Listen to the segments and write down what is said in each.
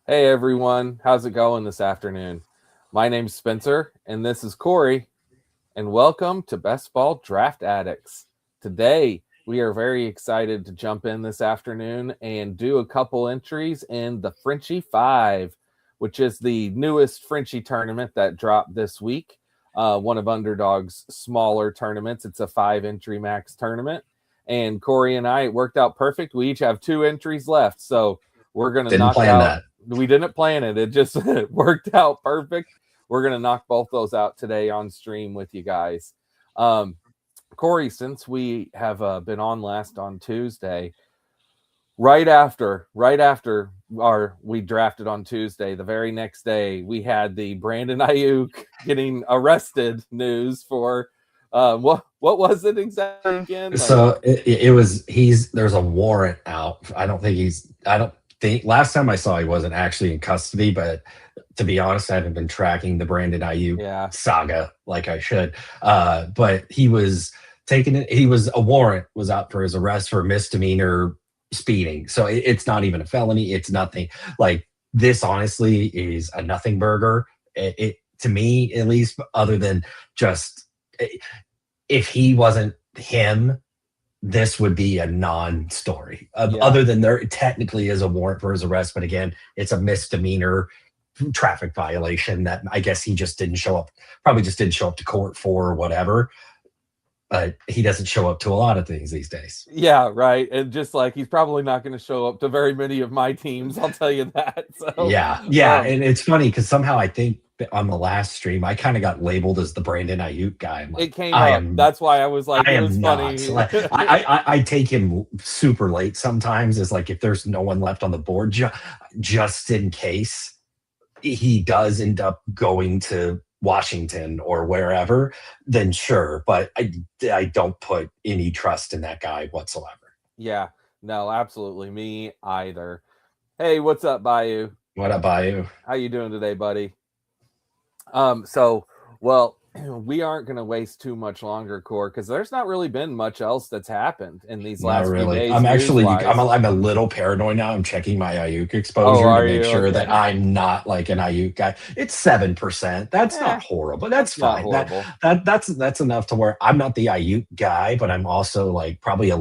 Hey everyone, how's it going this afternoon? My name's Spencer, and this is Cory, and welcome to Best Ball Draft Addicts. Today, we are very excited to jump in this afternoon and do a couple entries in the Frenchie 5, which is the newest Frenchie tournament that dropped this week. One of Underdog's smaller tournaments. It's a 5 entry max tournament. And Cory and I, it worked out perfect. We each have 2 entries left. So we're going to Didn't knock plan out. that. We didn't plan it. It just worked out perfect. We're going to knock both those out today on stream with you guys. Um, Cory, since we have been on last on Tuesday, right after our we drafted on Tuesday, the very next day we had the Brandon Ayuk getting arrested news for what was it exactly again? Like, So it was there's a warrant out. I don't think last time I saw he wasn't actually in custody, but to be honest, I haven't been tracking the Brandon Ayuk yeah, saga like I should. But he was taken it. He was a warrant was out for his arrest for misdemeanor speeding. So it's not even a felony. It's nothing. Like this honestly is a nothing burger. It to me at least, other than just if he wasn't him, this would be a non-story. yeah, Other than there technically is a warrant for his arrest, but again, it's a misdemeanor traffic violation that I guess he just didn't show up. Probably just didn't show up to court for or whatever. But he doesn't show up to a lot of things these days. yeah, right. And just like he's probably not going to show up to very many of my teams, I'll tell you that. So, Yeah, and it's funny because somehow I think on the last stream I kind of got labeled as the Brandon Ayuk guy. I'm it like, came up. That's why I was like, I it was am not. funny. Like, I take him super late sometimes. Is like if there's no one left on the board, just in case he does end up going to Washington or wherever, then sure. But I don't put any trust in that guy whatsoever. Yeah, no, absolutely, me either. Hey, what's up, Bayou? What about you? How you doing today, buddy? So, well, we aren't going to waste too much longer, Core, because there's not really been much else that's happened in these Not last few really. days, I'm news actually wise. I'm a little paranoid now. I'm checking my Ayuk Oh, exposure to are make you sure that okay? I'm not like an Ayuk guy. It's 7%. That's Eh, not horrible. That's that's not fine. horrible. That's enough to where I'm not the Ayuk guy, but I'm also like probably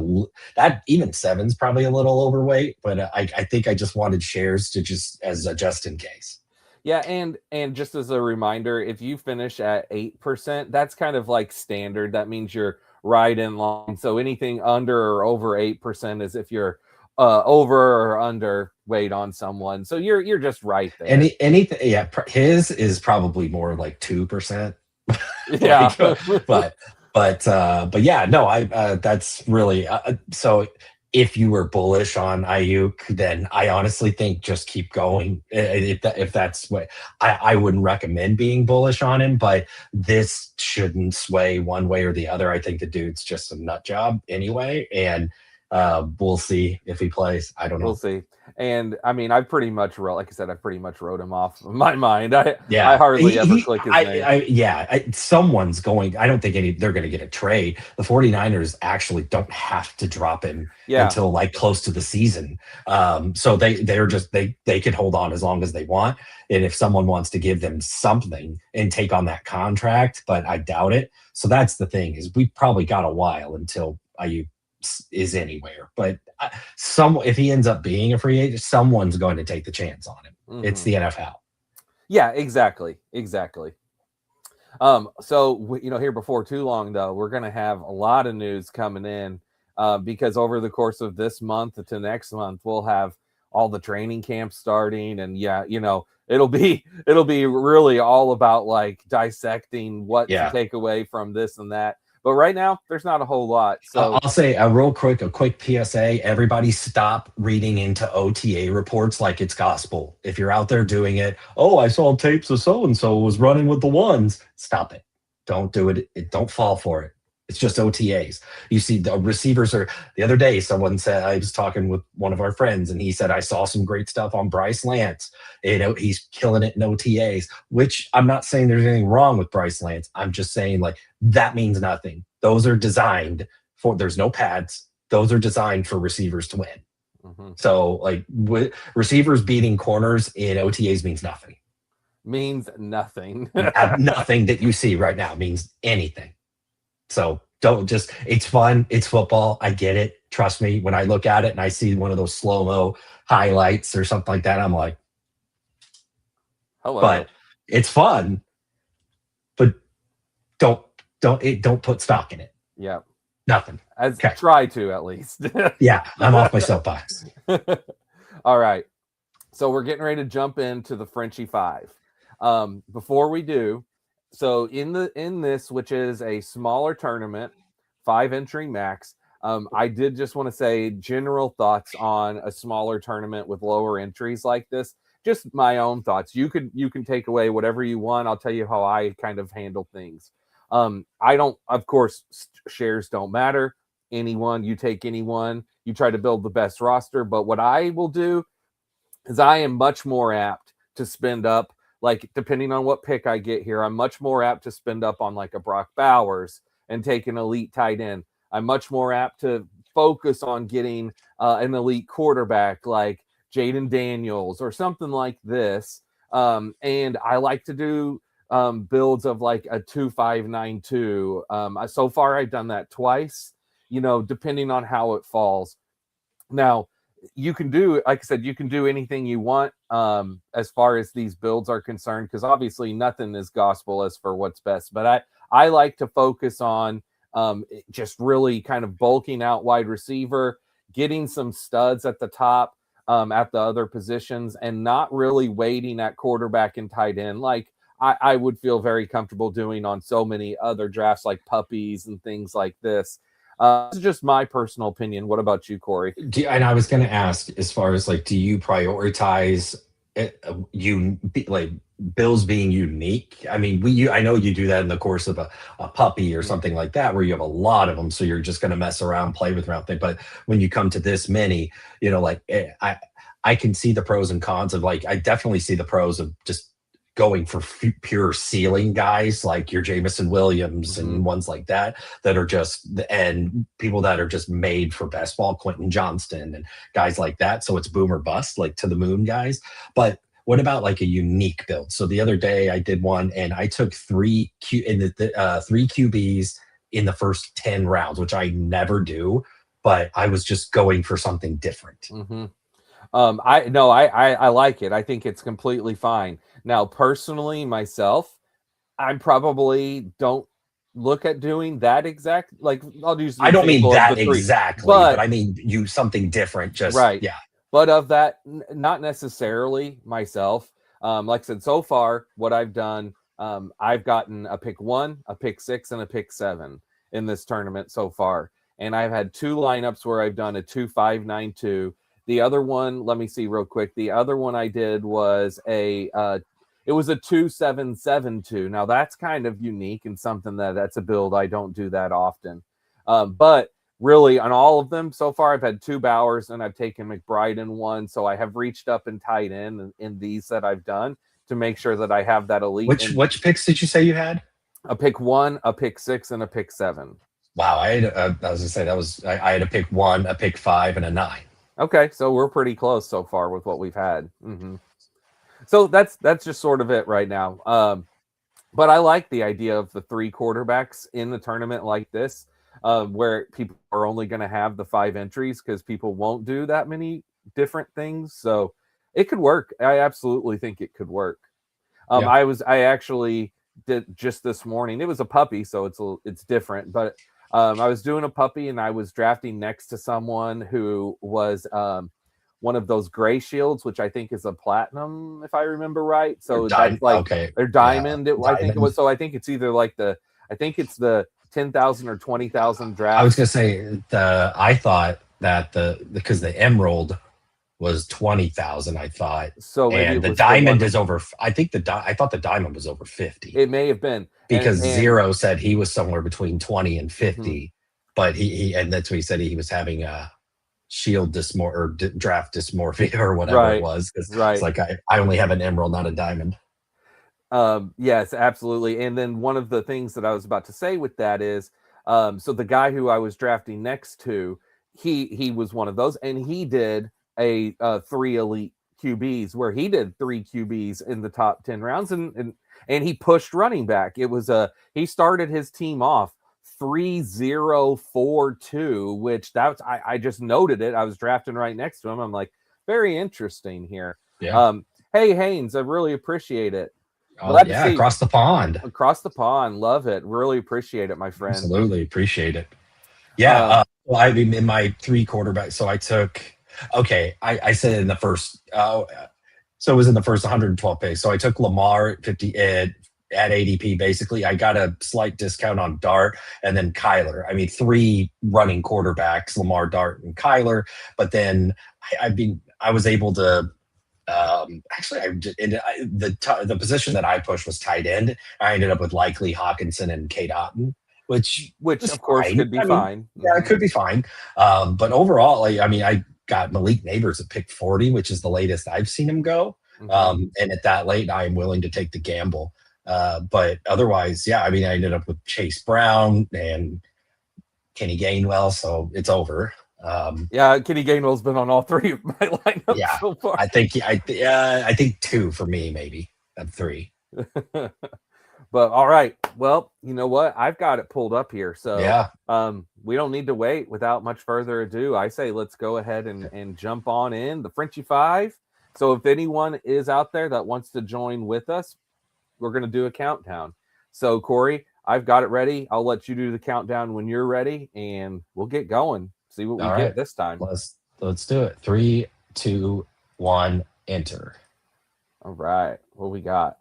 that even seven's probably a little overweight. But I think I just wanted shares to just as a just in case. Yeah, and just as a reminder, if you finish at 8%, that's kind of like standard. That means you're right in line. So anything under or over 8% is if you're over or under weight on someone. So you're just right there. Anything, yeah. His is probably more like 2%. Yeah. like, but but yeah, no, I that's really so. If you were bullish on Ayuk, then I honestly think just keep going. If that's what I wouldn't recommend being bullish on him, but this shouldn't sway one way or the other. I think the dude's just a nut job anyway, and we'll see if he plays. I don't We'll know. see. And I mean, I pretty much wrote, like I said, I pretty much wrote him off of my mind. I Yeah, hardly ever click his name. someone's going. I don't think they're going to get a trade. The 49ers actually don't have to drop him Yeah. until like close to the season. So they're just they can hold on as long as they want. And if someone wants to give them something and take on that contract, but I doubt it. So that's the thing is we probably got a while until Ayuk is anywhere. But some if he ends up being a free agent, someone's going to take the chance on him. It's Mm-hmm. the NFL. Yeah, exactly. Exactly. So here before too long though, we're gonna have a lot of news coming in because over the course of this month to next month, we'll have all the training camps starting, and yeah, it'll be really all about like dissecting what to Yeah. take away from this and that. But right now, there's not a whole lot. So I'll say a quick PSA. Everybody stop reading into OTA reports like it's gospel. If you're out there doing it, oh, I saw tapes of so and so was running with the ones. Stop it. Don't do it. Don't fall for it. It's just OTAs. You see, the receivers are. The other day, someone said I was talking with one of our friends, and he said I saw some great stuff on Bryce Lance. He's killing it in OTAs. Which I'm not saying there's anything wrong with Bryce Lance. I'm just saying like that means nothing. Those are designed for. There's no pads. Those are designed for receivers to win. Hmm. So like receivers beating corners in OTAs means nothing. Means nothing. Nothing that you see right now means anything. So don't just, it's fun. It's football. I get it. Trust me. When I look at it and I see one of those slow-mo highlights or something like that, I'm like, Hello. but it's fun, but don't, don't put stock in it. Yeah. Nothing. As Okay. try to at least. Yeah. I'm off my soapbox. All right. So we're getting ready to jump into the Frenchie 5. Before we do, so in this, which is a smaller tournament, 5 entry max, I did just want to say general thoughts on a smaller tournament with lower entries like this. Just my own thoughts. You can take away whatever you want. I'll tell you how I kind of handle things. I don't, of course, shares don't matter. Anyone, you take anyone, you try to build the best roster. But what I will do is I am much more apt to spend up, like, depending on what pick I get here, I'm much more apt to spend up on like a Brock Bowers and take an elite tight end. I'm much more apt to focus on getting an elite quarterback like Jaden Daniels or something like this. And I like to do builds of like a 2-5-9-2. So far, I've done that twice, depending on how it falls. Now, you can do, like I said, you can do anything you want as far as these builds are concerned, because obviously nothing is gospel as for what's best. But I like to focus on just really kind of bulking out wide receiver, getting some studs at the top at the other positions, and not really waiting at quarterback and tight end like I would feel very comfortable doing on so many other drafts like puppies and things like this. This is just my personal opinion. What about you, Cory? And I was going to ask, as far as like, do you prioritize like bills being unique? I mean, I know you do that in the course of a puppy or something like that, where you have a lot of them, so you're just going to mess around, play with around thing. But when you come to this many, like I can see the pros and cons of, like, I definitely see the pros of just going for pure ceiling guys like your Jamison Williams and ones like that are just, and people that are just made for best ball, Quentin Johnston and guys like that. So it's boom or bust, like to the moon guys. But what about like a unique build? So the other day I did one and I took three QBs in the first 10 rounds, which I never do, but I was just going for something different. Mm-hmm. I like it. I think it's completely fine. Now, personally, myself, I probably don't look at doing that exact. Like, I'll use the I don't mean example of that the 3, exactly, but I mean you something different. Just right. Yeah. But of that, not necessarily myself. Like I said, so far, what I've done, I've gotten a pick 1, a pick 6, and a pick 7 in this tournament so far. And I've had 2 lineups where I've done a 2-5-9-2. The other one, let me see real quick. The other one I did was it was a 2-7-7-2. Now that's kind of unique and something that's a build I don't do that often. But really, on all of them so far, I've had 2 Bowers and I've taken McBride in 1. So I have reached up and tight end in these that I've done to make sure that I have that elite. Which picks did you say you had? A pick 1, a pick 6, and a pick 7. Wow, I was gonna say I had a pick 1, a pick 5, and a 9. Okay, so we're pretty close so far with what we've had. So that's just sort of it right now. But I like the idea of the 3 quarterbacks in the tournament like this, where people are only going to have the 5 entries because people won't do that many different things. So it could work. I absolutely think it could work. Yeah. I actually did just this morning. It was a puppy, so it's different. But I was doing a puppy and I was drafting next to someone who was one of those gray shields, which I think is a platinum, if I remember right. So that's like okay. They're diamond. Yeah, I think it was. So I think it's either like I think it's the 10,000 or 20,000 draft. I was gonna say I thought that because the emerald was 20,000, I thought. So and the diamond is over. I think I thought the diamond was over 50. It may have been because Zero said he was somewhere between 20 and 50, but he and that's what he said, he was having a shield dysmorphia or draft dysmorphia or whatever it was. It's like I only have an emerald, not a diamond. Yes, absolutely. And then one of the things that I was about to say with that is, so the guy who I was drafting next to, he was one of those, and he did a three elite QBs where he did three QBs in the top 10 rounds, and he pushed running back. It was he started his team off 3-0-4-2, which that's I just noted it. I was drafting right next to him. I'm like, very interesting here. Yeah. Hey Haynes, I really appreciate it. Oh yeah, across the pond. Across the pond, love it. Really appreciate it, my friend. Absolutely appreciate it. Yeah. Well, I mean, in my three quarterback, so I took. Okay, I said in the first. So it was in the first 112 picks. So I took Lamar at 50 at ADP. Basically, I got a slight discount on Dart, and then Kyler. I mean, three running quarterbacks: Lamar, Dart, and Kyler. But then I was able to. Actually, the position that I pushed was tight end. I ended up with Likely, Hawkinson, and Kate Otten, which of course fine. could be fine. Yeah, it could be fine. But overall, I mean, I got Malik Neighbors at pick 40, which is the latest I've seen him go. And at that late, I am willing to take the gamble. But otherwise, yeah, I mean, I ended up with Chase Brown and Kenny Gainwell, so it's over. Yeah, Kenny Gainwell's been on all three of my lineups Yeah, so far. I think two for me, maybe not three. But all right, well, you know what? I've got it pulled up here, so yeah. We don't need to wait. Without much further ado, I say let's go ahead and jump on in the Frenchie 5. So if anyone is out there that wants to join with us, we're going to do a countdown. So Cory, I've got it ready. I'll let you do the countdown when you're ready, and we'll get going. See what we get this time. Let's do it. 3, 2, 1, enter. All right. What we got?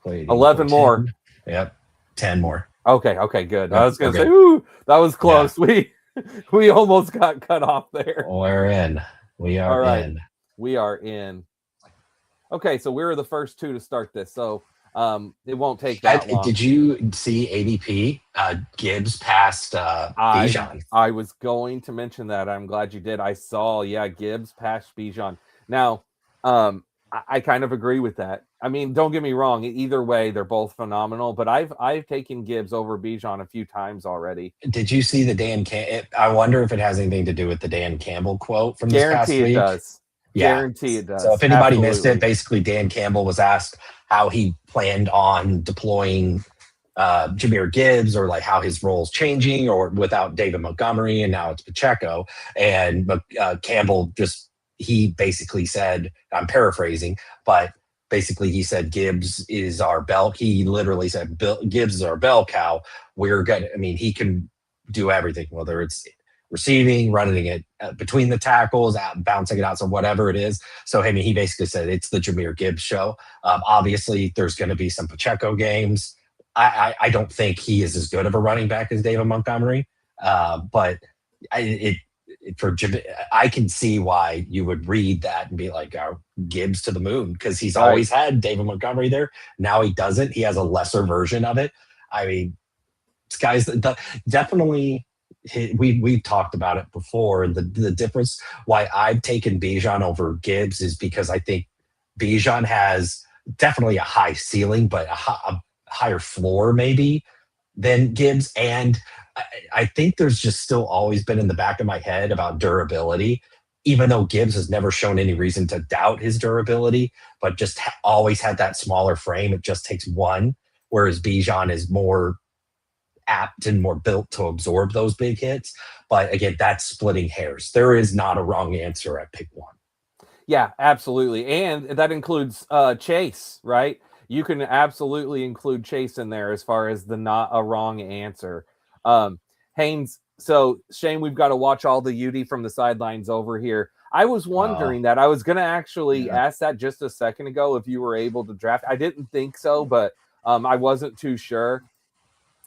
11 more. Yep. 10 more. Okay, good. Yep, I was gonna say, ooh, that was close. Yeah. We almost got cut off there. We're in. We are in. We are in. Okay, so we were the first two to start this, so it won't take that long. Did you see ADP? Gibbs passed Bijan. I was going to mention that. I'm glad you did. I saw, Gibbs passed Bijan. Now, I kind of agree with that. I mean, don't get me wrong. Either way, they're both phenomenal. But I've taken Gibbs over Bijan a few times already. Did you see the Dan Campbell? I wonder if it has anything to do with the Dan Campbell quote from this past week. Guarantee it does. Yeah. Guarantee it does. So if anybody missed it, basically Dan Campbell was asked how he planned on deploying Jahmyr Gibbs, or like how his role's changing, or without David Montgomery, and now it's Pacheco. And Campbell he basically said, I'm paraphrasing, but basically he said Gibbs is our bell. He literally said Gibbs is our bell cow. He can do everything, whether it's receiving, running it between the tackles, bouncing it out, so whatever it is. So he basically said it's the Jahmyr Gibbs show. Obviously, there's going to be some Pacheco games. I don't think he is as good of a running back as David Montgomery, but I can see why you would read that and be like, Gibbs to the moon, because he's always had David Montgomery there. Now he doesn't. He has a lesser version of it. I mean, this guy's definitely. We've talked about it before. The difference why I've taken Bijan over Gibbs is because I think Bijan has definitely a high ceiling, but a higher floor maybe than Gibbs. And I think there's just still always been in the back of my head about durability, even though Gibbs has never shown any reason to doubt his durability, but just always had that smaller frame. It just takes one, whereas Bijan is more apt and more built to absorb those big hits. But again, that's splitting hairs. There is not a wrong answer at pick 1. Yeah, absolutely. And that includes Chase, right? You can absolutely include Chase in there as far as the not a wrong answer. Haynes, so Shane, we've got to watch all the UD from the sidelines over here. I was wondering that. I was going to actually ask that just a second ago if you were able to draft. I didn't think so, but I wasn't too sure.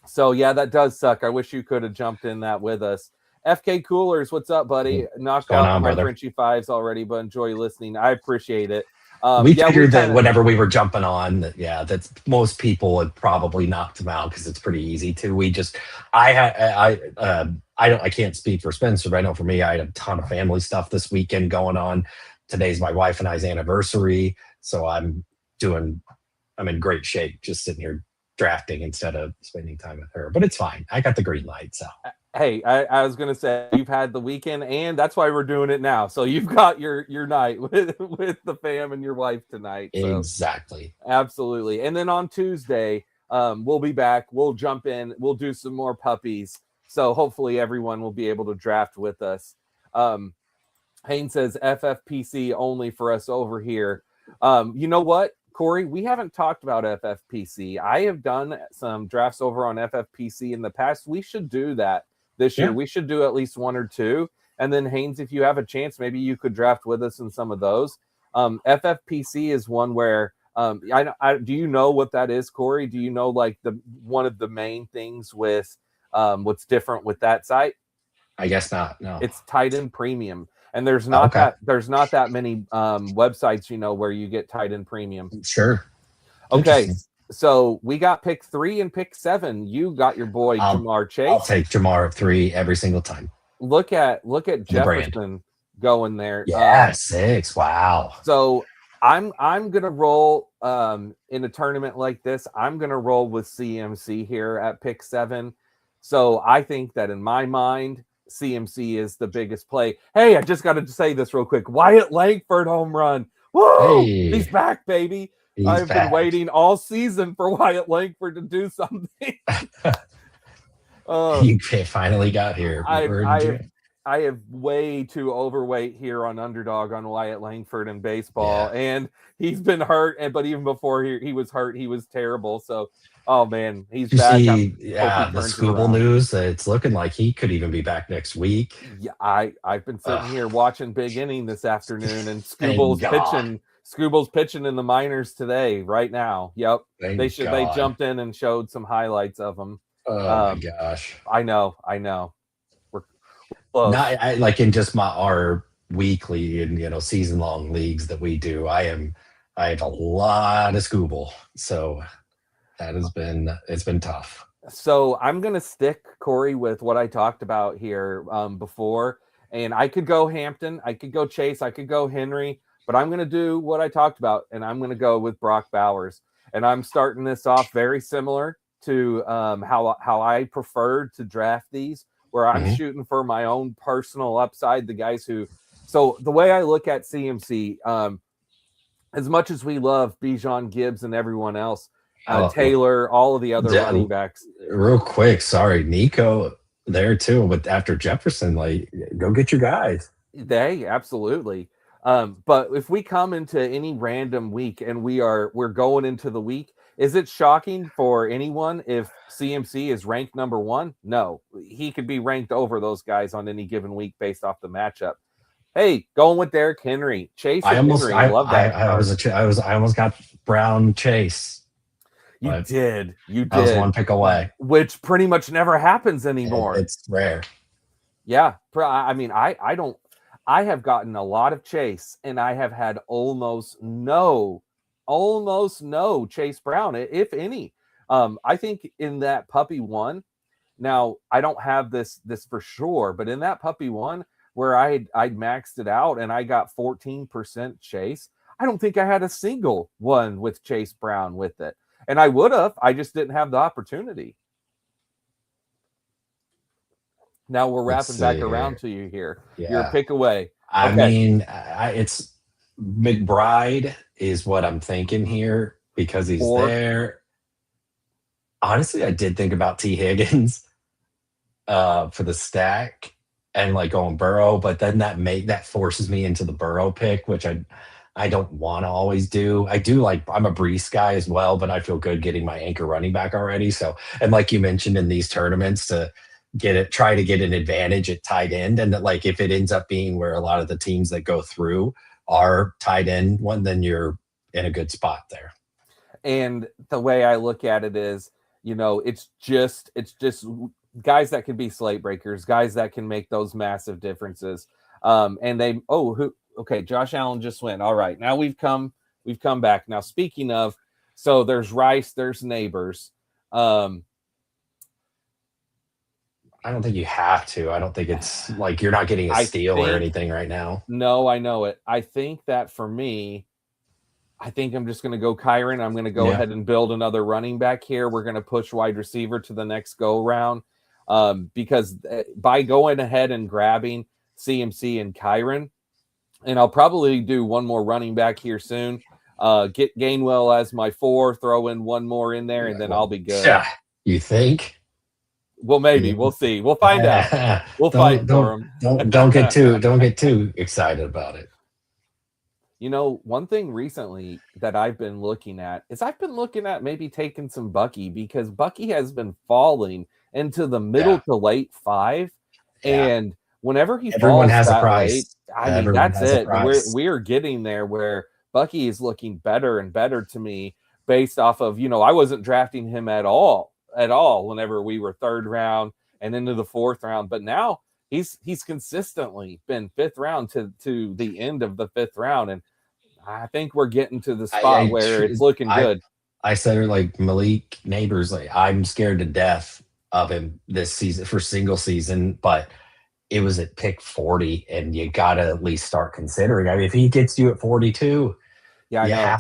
So, yeah, that does suck. I wish you could have jumped in that with us. FK Coolers, what's up, buddy? Knocked out my Frenchie 5s already, but enjoy listening. I appreciate it. We figured that whenever we were jumping on, that most people would probably knock them out because it's pretty easy to. I can't speak for Spencer, but I know for me, I had a ton of family stuff this weekend going on. Today's my wife and I's anniversary, so I'm in great shape, just sitting here drafting instead of spending time with her. But it's fine. I got the green light, so. Hey, I was gonna say you've had the weekend, and that's why we're doing it now. So you've got your night with the fam and your wife tonight. So Exactly. absolutely. And then on Tuesday, we'll be back. We'll jump in. We'll do some more puppies. So hopefully everyone will be able to draft with us. Um, Haynes says FFPC only for us over here. You know what, Cory? We haven't talked about FFPC. I have done some drafts over on FFPC in the past. We should do that this year. Yeah. We should do at least one or two. And then Haynes, if you have a chance, maybe you could draft with us in some of those. FFPC is one where do you know what that is, Cory? Do you know like the one of the main things with what's different with that site? I guess not. No. It's tight end premium, and Okay. there's not that many websites where you get tight end premium. Sure. Okay, Interesting. so we got pick 3 and pick 7. You got your boy Jamar Chase. I'll take Jamar 3 every single time. Look at brand. Jefferson going there. Yeah, 6. Wow. So I'm gonna roll in a tournament like this. I'm gonna roll with CMC here at pick 7. So I think that in my mind, CMC is the biggest play. Hey, I just got to say this real quick. Wyatt Langford home run. Woo! Hey. He's back, baby. I've been waiting all season for Wyatt Langford to do something. You finally got here. I have way too overweight here on Underdog on Wyatt Langford in baseball, and he's been hurt. But even before he was hurt, he was terrible. So, oh man, he's back. The Scooble news. It's looking like he could even be back next week. Yeah, I've been sitting here watching Big Inning this afternoon, and Scooble's pitching in the minors today, right now. Yep, they jumped in and showed some highlights of him. Oh my gosh! I know. We're close. Not like in just our weekly and season long leagues that we do. I have a lot of Scooble, so it's been tough. So I'm gonna stick, Cory, with what I talked about here before, and I could go Hampton, I could go Chase, I could go Henry, but I'm gonna do what I talked about, and I'm gonna go with Brock Bowers, and I'm starting this off very similar to how I preferred to draft these, where I'm shooting for my own personal upside. The guys who, so the way I look at CMC, as much as we love Bijan Gibbs and everyone else. Taylor, all of the other running backs. Real quick, sorry, Nico there too. But after Jefferson, go get your guys. They absolutely. But if we come into any random week and we're going into the week, is it shocking for anyone if CMC is ranked number 1? No, he could be ranked over those guys on any given week based off the matchup. Hey, going with Derrick Henry, Chase. I love that. I almost got Brown Chase. You did. I was one pick away, which pretty much never happens anymore. It's rare. Yeah, I mean, I have gotten a lot of Chase, and I have had almost no Chase Brown, if any. I think in that puppy one. Now I don't have this for sure, but in that puppy one where I'd maxed it out and I got 14% Chase, I don't think I had a single one with Chase Brown with it. And I would have. I just didn't have the opportunity. Now we're wrapping back around to you here. Yeah. Your pick away. I mean, it's McBride is what I'm thinking here because he's there. Honestly, I did think about T. Higgins for the stack and going Burrow, but then that forces me into the Burrow pick, which I don't want to always do. I'm a Brees guy as well, but I feel good getting my anchor running back already. So, and like you mentioned in these tournaments to try to get an advantage at tight end. And that if it ends up being where a lot of the teams that go through are tight end one, then you're in a good spot there. And the way I look at it is, it's just guys that can be slate breakers, guys that can make those massive differences. Okay, Josh Allen just went. All right, now we've come back. Now, speaking of, so there's Rice, there's Neighbors. I don't think you have to. I don't think it's you're not getting a steal or anything right now. No, I know it. I think that for me, I think I'm just going to go Kyron. I'm going to go ahead and build another running back here. We're going to push wide receiver to the next go round. because by going ahead and grabbing CMC and Kyron, and I'll probably do one more running back here soon. Get Gainwell as my 4, throw in one more in there, and then I'll be good. Yeah, you think? Well, maybe we'll see. We'll find out. We'll fight for him. Don't get too excited about it. You know, one thing recently that I've been looking at is maybe taking some Bucky, because Bucky has been falling into the middle to late 5, and whenever he Everyone falls has a that price. late, I mean, Everyone that's has a it. price. We're getting there where Bucky is looking better and better to me based off of, I wasn't drafting him at all whenever we were 3rd round and into the 4th round, but now he's consistently been 5th round to the end of the 5th round, and I think we're getting to the spot where it's looking good. I said, like Malik Neighbors, like I'm scared to death of him this season for single season, but it was at pick 40, and you got to at least start considering. I mean, if he gets you at 42, I know.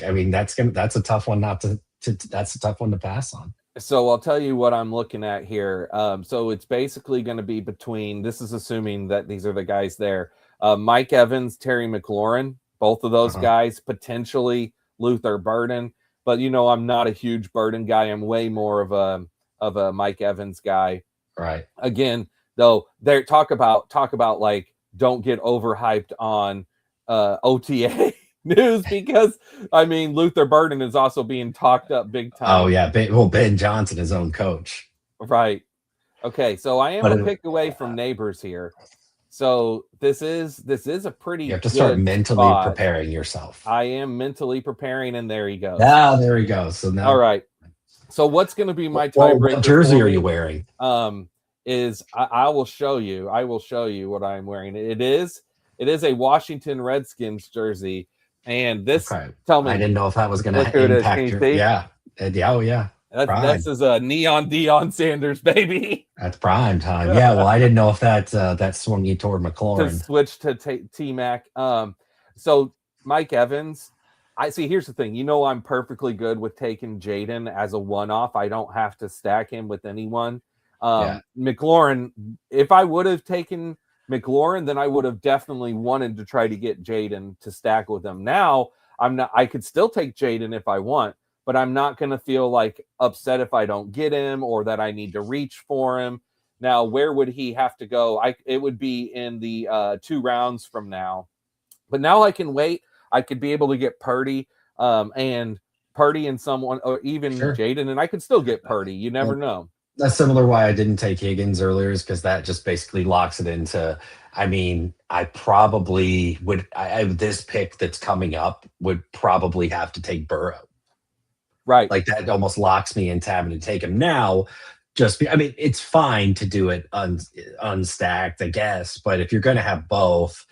I mean, that's a tough one that's a tough one to pass on. So I'll tell you what I'm looking at here. So it's basically going to be between, this is assuming that these are the guys there, Mike Evans, Terry McLaurin, both of those guys, potentially Luther Burden. But, I'm not a huge Burden guy. I'm way more of a Mike Evans guy. Right. Again, though, they talk about like, don't get overhyped on OTA news, because I mean, Luther Burden is also being talked up big time. Oh yeah, Ben Johnson, his own coach. Right. Okay, so I am a pick away from Neighbors here. So this is a pretty. You have to start mentally preparing yourself. I am mentally preparing, and there he goes. There he goes. So now, all right. So what's going to be my tiebreaker? What jersey are you wearing? Is I will show you. I will show you what I'm wearing. It is a Washington Redskins jersey, and this. Tell me, I didn't know if that was going to impact your. Yeah. Oh yeah. This is a neon Deion Sanders, baby. That's prime time. Yeah, well, I didn't know if that swung you toward McLaurin. To switch to T-Mac. So Mike Evans, I see. Here's the thing. I'm perfectly good with taking Jaden as a one-off. I don't have to stack him with anyone. McLaurin, if I would have taken McLaurin, then I would have definitely wanted to try to get Jaden to stack with him. Now I'm not. I could still take Jaden if I want, but I'm not going to feel like upset if I don't get him or that I need to reach for him. Now, where would he have to go? It would be in the 2 rounds from now. But now I can wait. I could be able to get Purdy and someone, or even Jaden, and I could still get Purdy. You never know. That's similar why I didn't take Higgins earlier, is because that just basically locks it into. I mean, I probably would. This pick that's coming up would probably have to take Burrow. Right. Like that almost locks me into having to take him now. I mean, it's fine to do it unstacked, I guess. But if you're going to have both,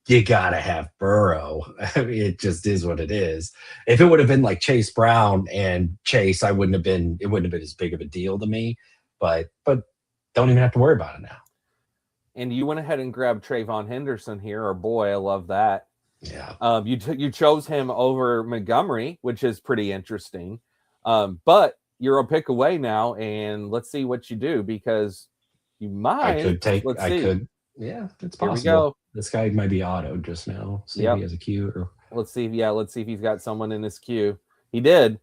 you got to have Burrow. I mean, it just is what it is. If it would have been like Chase Brown and Chase, it wouldn't have been as big of a deal to me. But don't even have to worry about it now. And you went ahead and grabbed Trayvon Henderson here. Or boy, I love that. Yeah. You chose him over Montgomery, which is pretty interesting. But you're a pick away now, and let's see what you do, because you might. I could. Yeah, it's possible. Here we go. This guy might be auto just now. See if he has a queue. Or... Let's see if he's got someone in his queue. He did.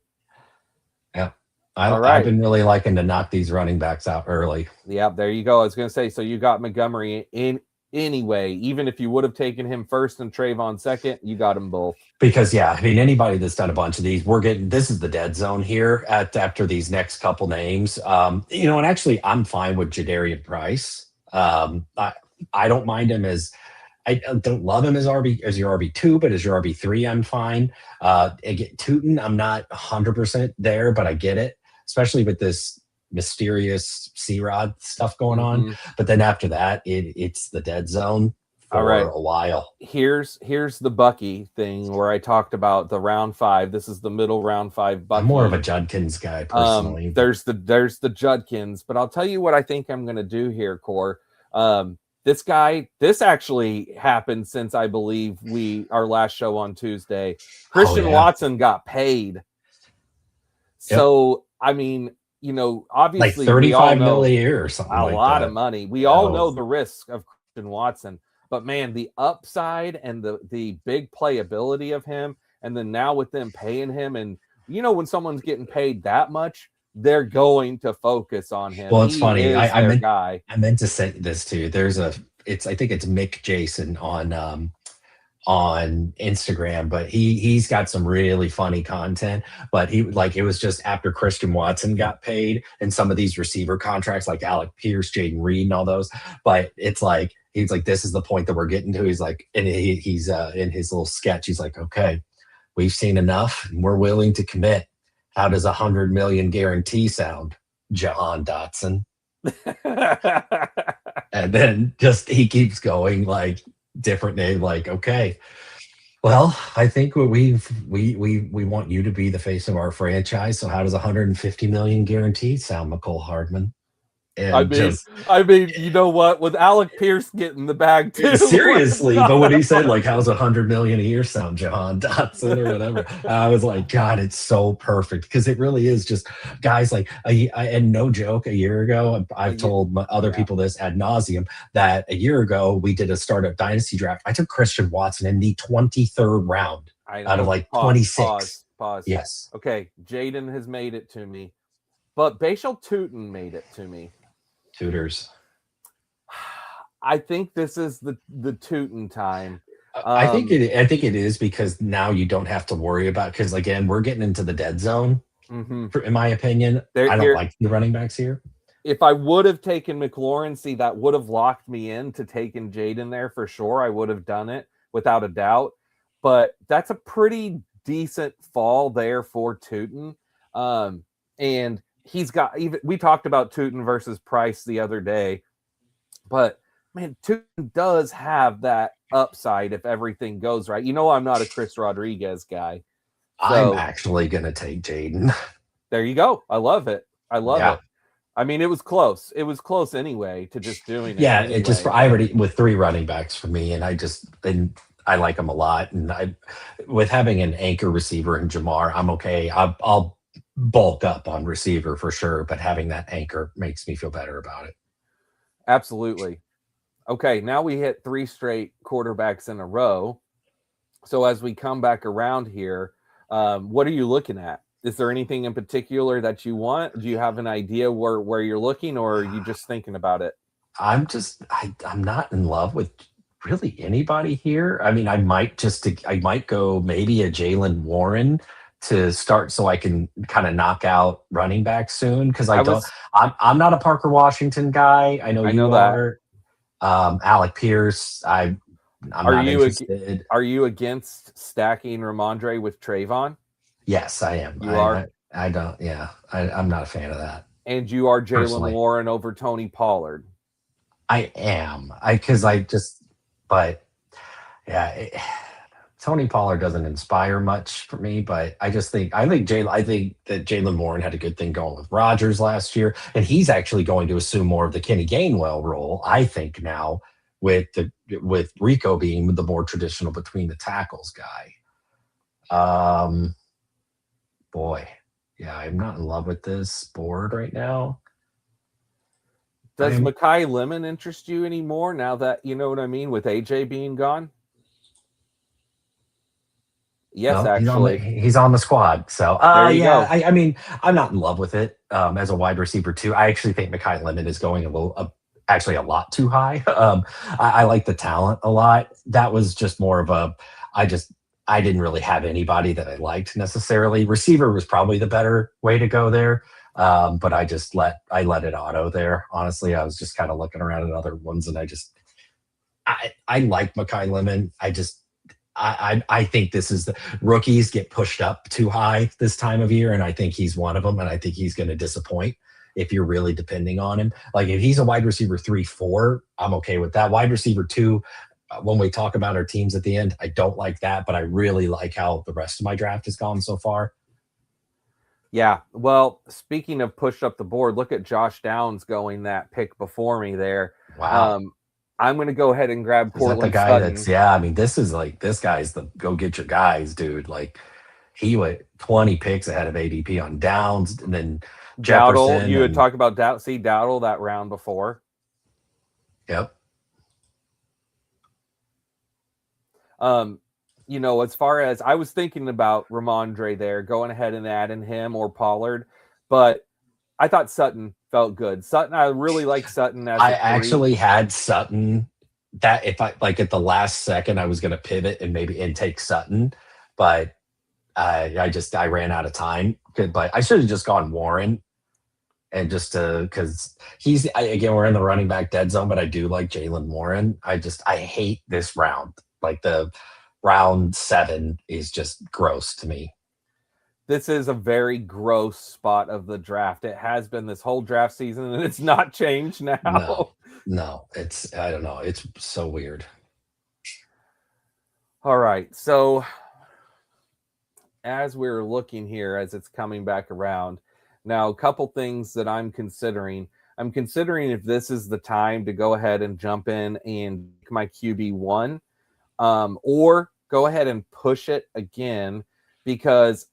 Yeah. I've been really liking to knock these running backs out early. Yeah, there you go. I was going to say, so you got Montgomery in anyway. Even if you would have taken him first and Trayvon second, you got them both. Because, I mean, anybody that's done a bunch of these, this is the dead zone here after these next couple names. And actually, I'm fine with Jadarian Price. I don't mind him I don't love him as your RB2, but as your RB3, I'm fine. Tootin, I'm not 100% there, but I get it, especially with this mysterious C-Rod stuff going on. Mm-hmm. But then after that, it's the dead zone for a while. Here's the Bucky thing where I talked about the round 5. This is the middle round 5 Bucky. I'm more of a Judkins guy personally. There's the Judkins, but I'll tell you what I think I'm going to do here, Core. This actually happened since I believe our last show on Tuesday. Christian Watson got paid. So, I mean, Like obviously we all 35 mil a know year or something a like lot of that. money. We all Oh, know the risk of Christian Watson, but man, the upside and the big playability of him, and then now with them paying him, and when someone's getting paid that much, they're going to focus on him. well, it's He funny. is their guy. I meant to say this too. I think it's Mick Jason on Instagram, but he's got some really funny content. But he like it was just after Christian Watson got paid and some of these receiver contracts like Alec Pierce, Jaden Reed, and all those. But it's like he's like, this is the point that we're getting to. He's like, and he's in his little sketch, he's like, okay, we've seen enough and we're willing to commit. How does 100 million guarantee sound, Jahan Dotson? And then just he keeps going like different name, like, okay, well, I think we want you to be the face of our franchise. So how does 150 million guaranteed sound, McCole Hardman? I And mean, just you know what? With Alec Pierce getting the bag too, seriously, but when he said like, how's 100 million a year sound, Jahan Dotson or whatever, I was like, God, it's so perfect because it really is just guys like, and no joke, a year ago, I've told other people this ad nauseum that a year ago we did a startup dynasty draft. I took Christian Watson in the 23rd round out of like 26. Pause. Yes. Okay, Jaden has made it to me, but Bashal Tootin made it to me. Tutors. I think this is the Tootin time. I think it is because now you don't have to worry about, because again, we're getting into the dead zone. In my opinion, I don't like the running backs here. If I would have taken McLaurin, that would have locked me into taking Jaden there for sure. I would have done it without a doubt. But that's a pretty decent fall there for Tootin. And he's got, even we talked about Tootin versus Price the other day, but man, Tootin does have that upside if everything goes right. I'm not a Chris Rodriguez guy. So, I'm actually gonna take Jaden. There you go. I love it. It. I mean, it was close. It was close anyway to just doing it. Yeah, anyway. it just I already with 3 running backs for me, and I like them a lot. And with having an anchor receiver in Jamar, I'm okay. I'll bulk up on receiver for sure, but having that anchor makes me feel better about it. Absolutely. Okay, now we hit 3 straight quarterbacks in a row. So as we come back around here, what are you looking at? Is there anything in particular that you want? Do you have an idea where you're looking, or are you just thinking about it? I'm not in love with really anybody here. I mean, I might go maybe a Jaylen Warren to start so I can kind of knock out running back soon, because I'm not a Parker Washington guy. I know you are. Alec Pierce, I'm not interested. Are you against stacking Ramondre with Trayvon? Yes, I am. You are? I don't. Yeah, I'm not a fan of that. And you are Jaylen Warren over Tony Pollard? I am. But yeah. Tony Pollard doesn't inspire much for me, but I think that Jaylen Warren had a good thing going with Rodgers last year, and he's actually going to assume more of the Kenny Gainwell role, I think, now with Rico being the more traditional between the tackles guy. Boy, yeah, I'm not in love with this board right now. Does Mekhi Lemon interest you anymore now that, you know what I mean, with AJ being gone? Yes, no, actually. He's on the squad. So, there you go. I mean, I'm not in love with it as a wide receiver, too. I actually think Mekhi Lemon is going actually a lot too high. I like the talent a lot. That was just more of I didn't really have anybody that I liked necessarily. Receiver was probably the better way to go there. But I let it auto there. Honestly, I was just kind of looking around at other ones, and I like Mekhi Lemon. I think this is the rookies get pushed up too high this time of year, and I think he's one of them, and I think he's going to disappoint if you're really depending on him. Like if he's a wide receiver 3-4, I'm okay with that. Wide receiver 2, when we talk about our teams at the end, I don't like that, but I really like how the rest of my draft has gone so far. Yeah, well, speaking of push up the board, look at Josh Downs going that pick before me there. Wow. I'm going to go ahead and grab Courtland the guy Sutton. I mean, this guy's the go get your guys, dude. Like he went 20 picks ahead of ADP on downs, and then Dowdle, Jefferson. you had And talked about Dowdle that round before. yep. As far as I was thinking about Ramondre there, going ahead and adding him or Pollard, but I thought Sutton felt good. Sutton, I really like Sutton as I a 3. actually had Sutton. That if I like at the last second, I was going to pivot and take Sutton, but I ran out of time. But I should have just gone Warren, and just because again, we're in the running back dead zone, but I do like Jalen Warren. I hate this round. Like the round 7 is just gross to me. This is a very gross spot of the draft. It has been this whole draft season, and it's not changed now. No, I don't know. It's so weird. All right. So as we're looking here, as it's coming back around, now a couple things that I'm considering. I'm considering if this is the time to go ahead and jump in and make my QB1, or go ahead and push it again, because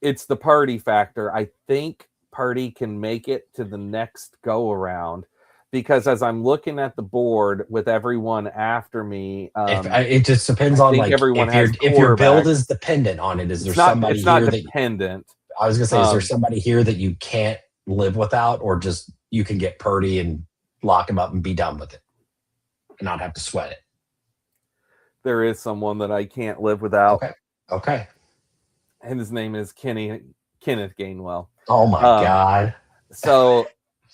it's the Purdy factor. I think Purdy can make it to the next go around, because as I'm looking at the board with everyone after me, It just depends on like everyone if your build is dependent on it. Is there somebody it's not here dependent. I was gonna say, is there somebody here that you can't live without, or just you can get Purdy and lock him up and be done with it and not have to sweat it? There is someone that I can't live without. Okay. And his name is Kenneth Gainwell. Oh my God. So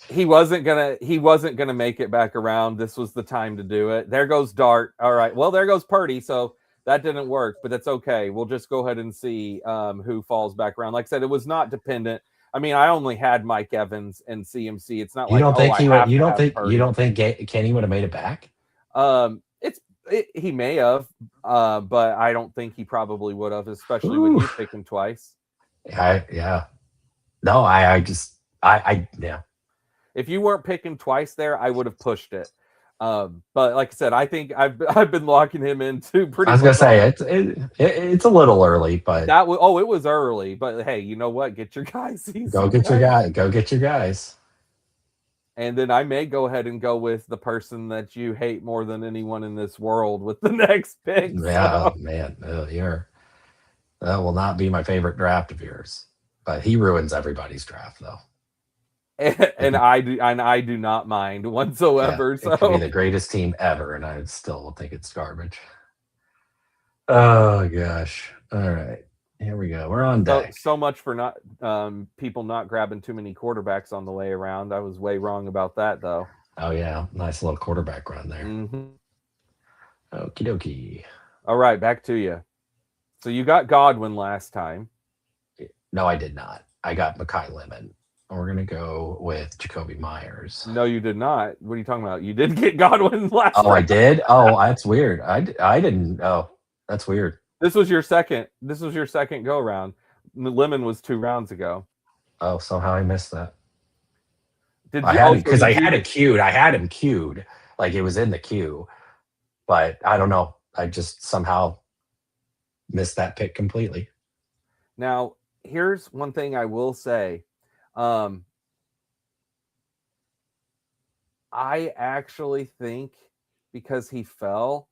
he wasn't gonna make it back around. This was the time to do it. There goes Dart. All right. Well, there goes Purdy. So that didn't work, but that's okay. We'll just go ahead and see who falls back around. Like I said, it was not dependent. I mean, I only had Mike Evans and CMC. It's not you don't think Purdy. you don't think Kenny would have made it back? He may have, but I don't think he probably would have, especially when you pick him twice. Yeah. No, I yeah. If you weren't picking twice there, I would have pushed it. But like I said, I think I've been locking him into pretty. I was gonna say it's a little early, but it was early. But hey, you know what? Get your guys. Go get your guys. And then I may go ahead and go with the person that you hate more than anyone in this world with the next pick. Yeah, so. Man, that will not be my favorite draft of yours. But he ruins everybody's draft, though. And I do not mind whatsoever. Yeah, it could be the greatest team ever, and I still think it's garbage. Oh gosh! All right, here we go. We're on deck. So much for not people not grabbing too many quarterbacks on the way around. I was way wrong about that, though. Oh yeah, nice little quarterback run there. Mm-hmm. Okie dokie. All right, back to you. So you got Godwin last time. No, I did not. I got Mekhi Lemon. We're going to go with Jacoby Myers. No, you did not. What are you talking about? You did get Godwin last time. I did? Oh, that's weird. I didn't. Oh, that's weird. This was your second go round. Lemon was 2 rounds ago. Oh, somehow I missed that. I had him queued. Like it was in the queue. But I don't know. I just somehow missed that pick completely. Now, here's one thing I will say. I actually think, because he fell,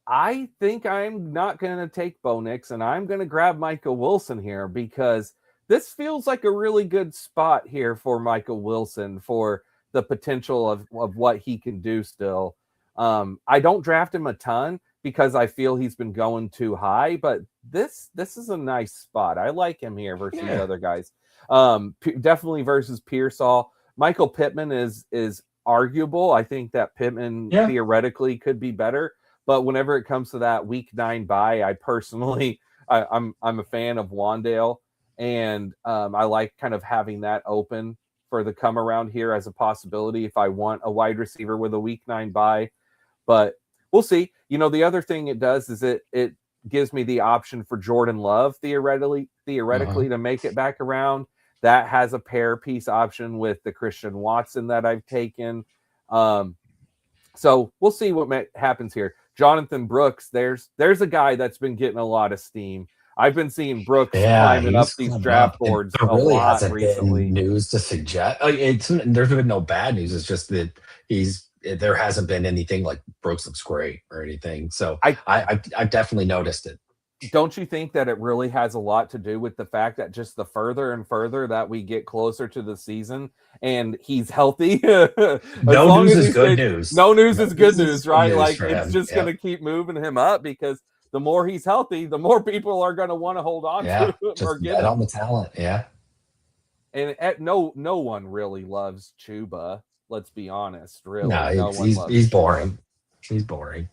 I think I'm not going to take Bo Nix, and I'm going to grab Michael Wilson here, because this feels like a really good spot here for Michael Wilson for the potential of what he can do still. I don't draft him a ton because I feel he's been going too high, but this is a nice spot. I like him here versus the other guys. Definitely versus Pearsall. Michael Pittman is arguable. I think that Pittman theoretically could be better, but whenever it comes to that week 9 bye, I personally I'm a fan of Wandale, and I like kind of having that open for the come around here as a possibility if I want a wide receiver with a week 9 bye. But we'll see. The other thing it does is it gives me the option for Jordan Love theoretically to make it back around. That has a pair piece option with the Christian Watson that I've taken. So we'll see what happens here. Jonathan Brooks, there's a guy that's been getting a lot of steam. I've been seeing Brooks Yeah, climbing up he's these climbing draft up, and boards there a really lot hasn't been recently. news to suggest. There's been no bad news. It's just that there hasn't been anything like Brooks looks great or anything. So I I've definitely noticed it. don't you think that it really has a lot to do with the fact that just the further and further that we get closer to the season and he's healthy, as No long news as is he good stays, news. no news No is good news is news, good right? news Like for it's him. just going Yep. to keep moving him up because the more he's healthy, the more people are going to want to hold on to Yeah. him or Just get bet on him. the talent. Yeah. And no one really loves Chuba. Let's be honest, No, really, no one loves he's Chuba. boring. He's boring.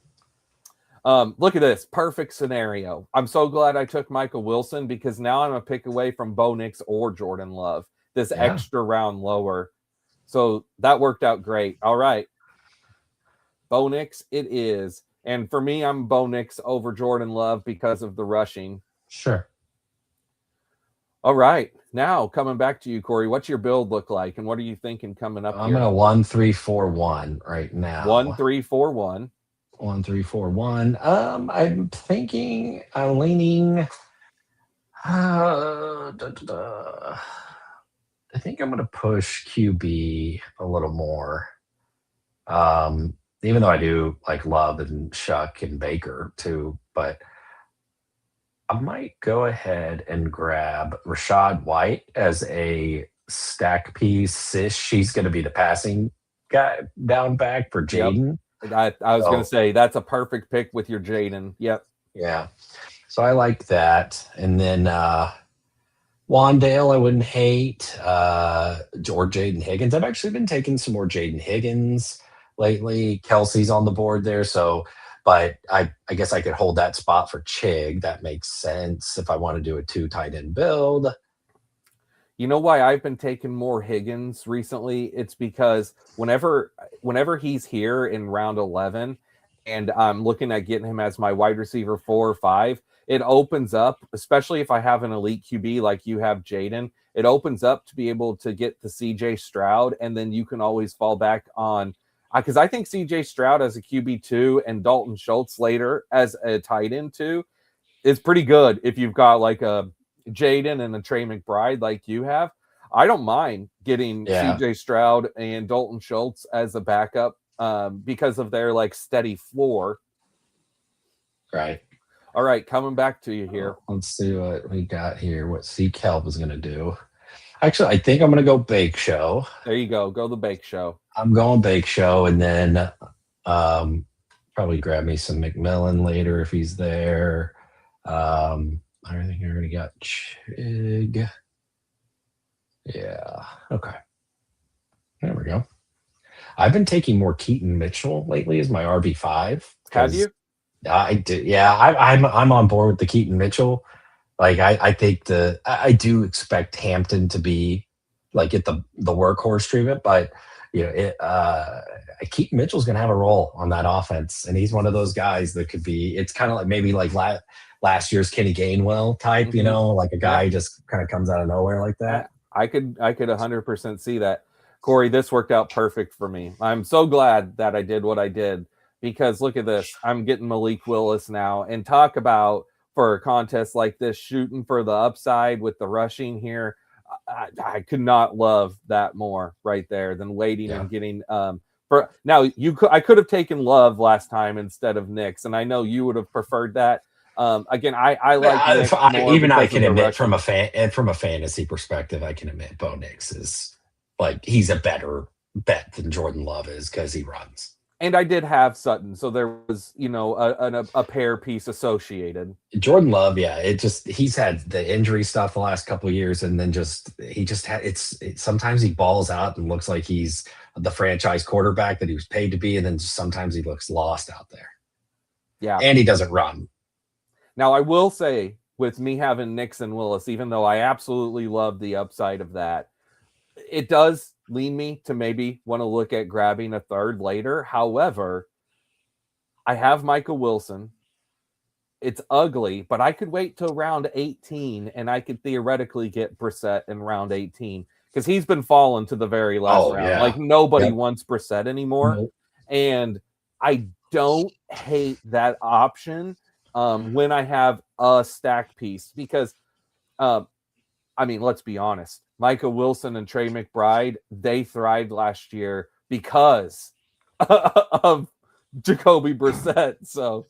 Look at this perfect scenario. I'm so glad I took Michael Wilson because now I'm a pick away from Bo Nix or Jordan Love, this Yeah. extra round lower. So that worked out great. All right. Bo Nix, it is. And for me, I'm Bo Nix over Jordan Love because of the rushing. Sure. All right. Now coming back to you, Cory, what's your build look like? And what are you thinking coming up I'm here? gonna 1-3-4-1 right One, now. three, four, one. 1-3-4-1. I'm thinking. I'm leaning. I think I'm gonna push QB a little more. Um, Even though I do like Love and Shuck and Baker too, but I might go ahead and grab Rashad White as a stack piece. She's going to be the passing guy down back for Yep. Jaden. I was going to So say that's a perfect pick with your Jaden. Yep. yeah, so I like that. And then Wandale, I wouldn't hate. Or Jaden Higgins. I've actually been taking some more Jaden Higgins lately. Kelsey's on the board there, so. But I guess I could hold that spot for Chig. That makes sense if I want to do a 2 tight end build. You know why I've been taking more Higgins recently? It's because whenever he's here in round 11 and I'm looking at getting him as my wide receiver 4 or 5, it opens up, especially if I have an elite QB like you have Jaden, it opens up to be able to get the CJ Stroud, and then you can always fall back on because I think CJ Stroud as a QB2 and Dalton Schultz later as a tight end 2 is pretty good if you've got like a Jaden and a Trey McBride like you have. I don't mind getting Yeah. CJ Stroud and Dalton Schultz as a backup because of their like steady floor. Right. All right, coming back to you here. Let's see what we got here. What C Kelp is going to do. Actually, I think I'm going to go Bake Show. There you go. Go the Bake Show. I'm going Bake Show, and then probably grab me some McMillan later if he's there. I think I already got Chig. Yeah. Okay. There we go. I've been taking more Keaton Mitchell lately as my RB5. Have you? I did. Yeah, I'm on board with the Keaton Mitchell. Like I think I do expect Hampton to be like get the workhorse treatment, but Keaton Mitchell's gonna have a role on that offense, and he's one of those guys that could be. It's kind of like maybe like last year's Kenny Gainwell type, like a guy just kind of comes out of nowhere like that. I could 100% see that. Cory, this worked out perfect for me. I'm so glad that I did what I did because look at this. I'm getting Malik Willis now, and talk about for a contest like this, shooting for the upside with the rushing here. I could not love that more right there than waiting and getting for now. I could have taken Love last time instead of Nix, and I know you would have preferred that. Again, I like Nix more even I because can of the admit from rushing. from a fantasy perspective, I can admit Bo Nix is like he's a better bet than Jordan Love is because he runs. And I did have Sutton, so there was a pair piece associated. Jordan Love, yeah, he's had the injury stuff the last couple of years, and then sometimes he balls out and looks like he's the franchise quarterback that he was paid to be, and then sometimes he looks lost out there. Yeah, and he doesn't run. Now I will say, with me having Nix and Willis, even though I absolutely love the upside of that, it does lean me to maybe want to look at grabbing a third later. However, I have Michael Wilson. It's ugly, but I could wait till round 18 and I could theoretically get Brissett in round 18 because he's been falling to the very last round. Yeah. Like nobody wants Brissett anymore. Nope. And I don't hate that option when I have a stack piece because, I mean, let's be honest. Micah Wilson and Trey McBride, they thrived last year because of Jacoby Brissett. So,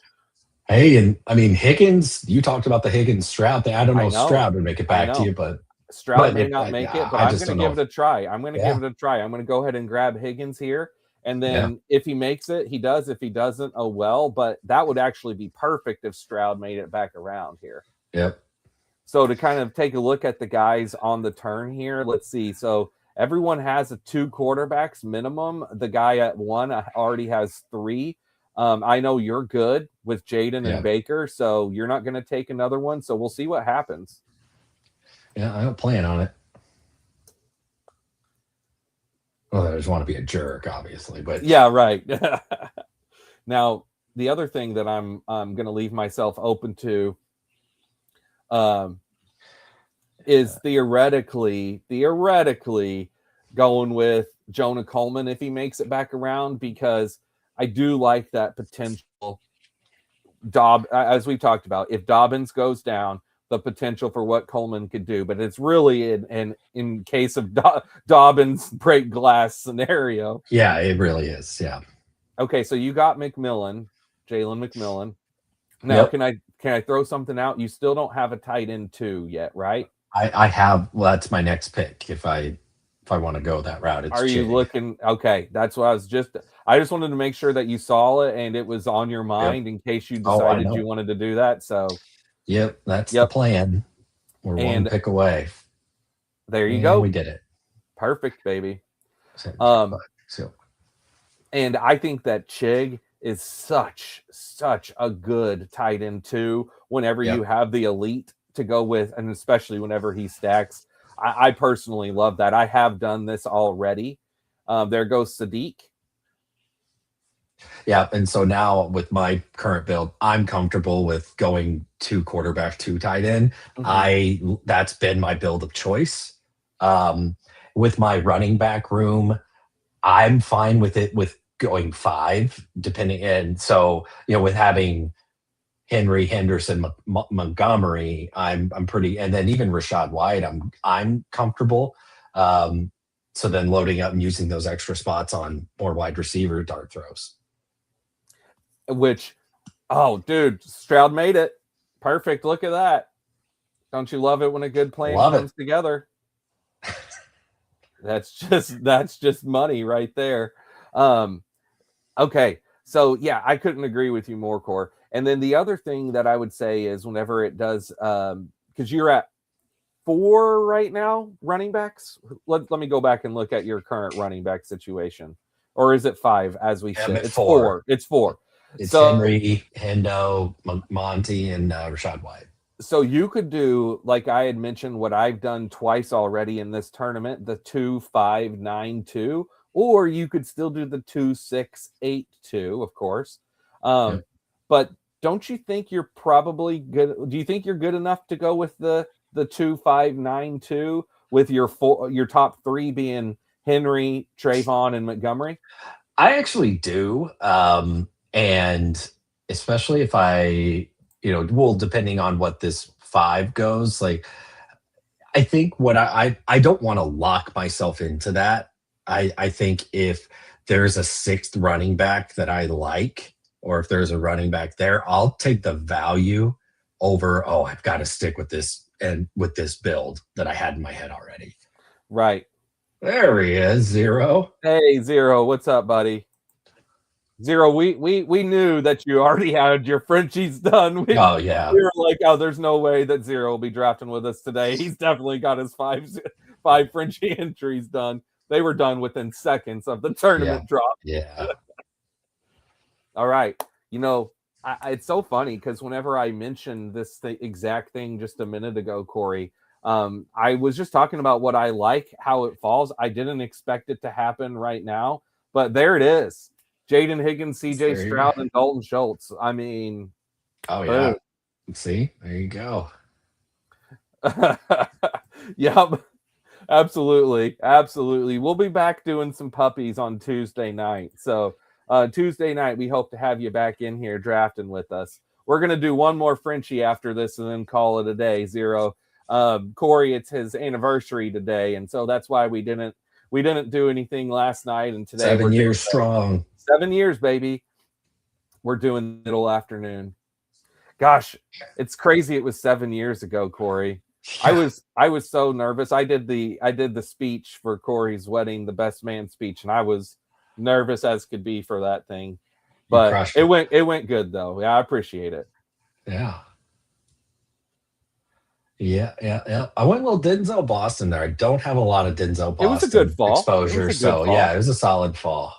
Hey, and I mean Higgins. You talked about the Higgins Stroud thing. I don't know I if know, Stroud would make it I back to know. you, but Stroud may if, not make it, but I I'm just going to don't know. give it a try. I'm going to give Yeah. it a try. I'm going to go ahead and grab Higgins here. And Yeah. then if he makes it, he does. If he doesn't, oh well. But that would actually be perfect if Stroud made it back around here. Yep. So to kind of take a look at the guys on the turn here, let's see. So everyone has a 2 quarterbacks minimum. The guy at 1 already has 3. I know you're good with Jaden Yeah. and Baker, so you're not going to take another one. So we'll see what happens. Yeah, I don't plan on it. Well, I just want to be a jerk, obviously, but Yeah, right. Now, the other thing that I'm going to leave myself open to is theoretically going with Jonah Coleman if he makes it back around, because I do like that potential. As we talked about, if Dobbins goes down, the potential for what Coleman could do, but it's really in case of Dobbins break glass scenario. Yeah, it really is. Yeah. Okay, so you got Jalen McMillan. Now, Yep. can I throw something out? You still don't have a tight end 2 yet, right? I have. Well, that's my next pick. If I want to go that route, it's Are you Chig. looking? Okay, that's what I just wanted to make sure that you saw it and it was on your mind in case you Oh, I decided you know. wanted to do that. So, Yep, that's the plan. We're one and pick away. there you And go. we did it. Perfect, baby. 75. So, And I think that Chig is such a good tight end 2 whenever Yep. you have the elite to go with, and especially whenever he stacks. I personally love that. I have done this already. There goes Sadiq. Yeah, and so now with my current build, I'm comfortable with going 2 quarterback, 2 tight end. That's been my build of choice. With my running back room, I'm fine with it with going 5, depending. And so, with having Henry, Henderson, Montgomery, I'm pretty, and then even Rashad White, I'm comfortable. So then loading up and using those extra spots on more wide receiver dart throws. Which, oh, dude, Stroud made it. Perfect. Look at that. Don't you love it when a good plan comes together? That's just money right there. Okay. So yeah, I couldn't agree with you more, Core. And then the other thing that I would say is whenever it does, because you're at 4 right now, running backs. Let me go back and look at your current running back situation. Or is it 5 as we sit? It's 4. It's 4. It's Henry, Hendo, Monty, and Rashad White. So you could do, like I had mentioned, what I've done twice already in this tournament, the 2-5-9-2, or you could still do the 2-6-8-2, of course. But don't you think you're probably good? Do you think you're good enough to go with the 2-5-9-2 with your top 3 being Henry, Trayvon, and Montgomery? I actually do. And especially if depending on what this 5 goes, like, I think what I don't want to lock myself into that. I think if there's a 6th running back that I like, or if there's a running back there, I'll take the value over, I've got to stick with this and with this build that I had in my head already. Right. There he is, Zero. Hey, Zero, what's up, buddy? Zero, we knew that you already had your Frenchies done. We were like, there's no way that Zero will be drafting with us today. He's definitely got his 5 Frenchie entries done. They were done within seconds of the tournament drop. Yeah. All right. It's so funny because whenever I mentioned this exact thing just a minute ago, Corey, I was just talking about what I like, how it falls. I didn't expect it to happen right now, but there it is. Jaden Higgins, CJ Stroud, and Dalton Schultz. I mean, yeah. See, there you go. Yep, absolutely. We'll be back doing some puppies on Tuesday night. So Tuesday night, we hope to have you back in here drafting with us. we're gonna do one more Frenchie after this and then call it a day. Zero. Cory, it's his anniversary today, and so that's why we didn't do anything last night, and today 7 years strong. 7 years, baby. We're doing middle afternoon. Gosh, it's crazy. It was 7 years ago, Cory. Yeah. I was so nervous. I did the speech for Cory's wedding, the best man speech, and I was nervous as could be for that thing. You But crushed it. it went good though. Yeah, I appreciate it. Yeah. Yeah. I went a little Denzel Boston there. I don't have a lot of Denzel It was a good Boston fall. exposure. So yeah, it was a solid fall.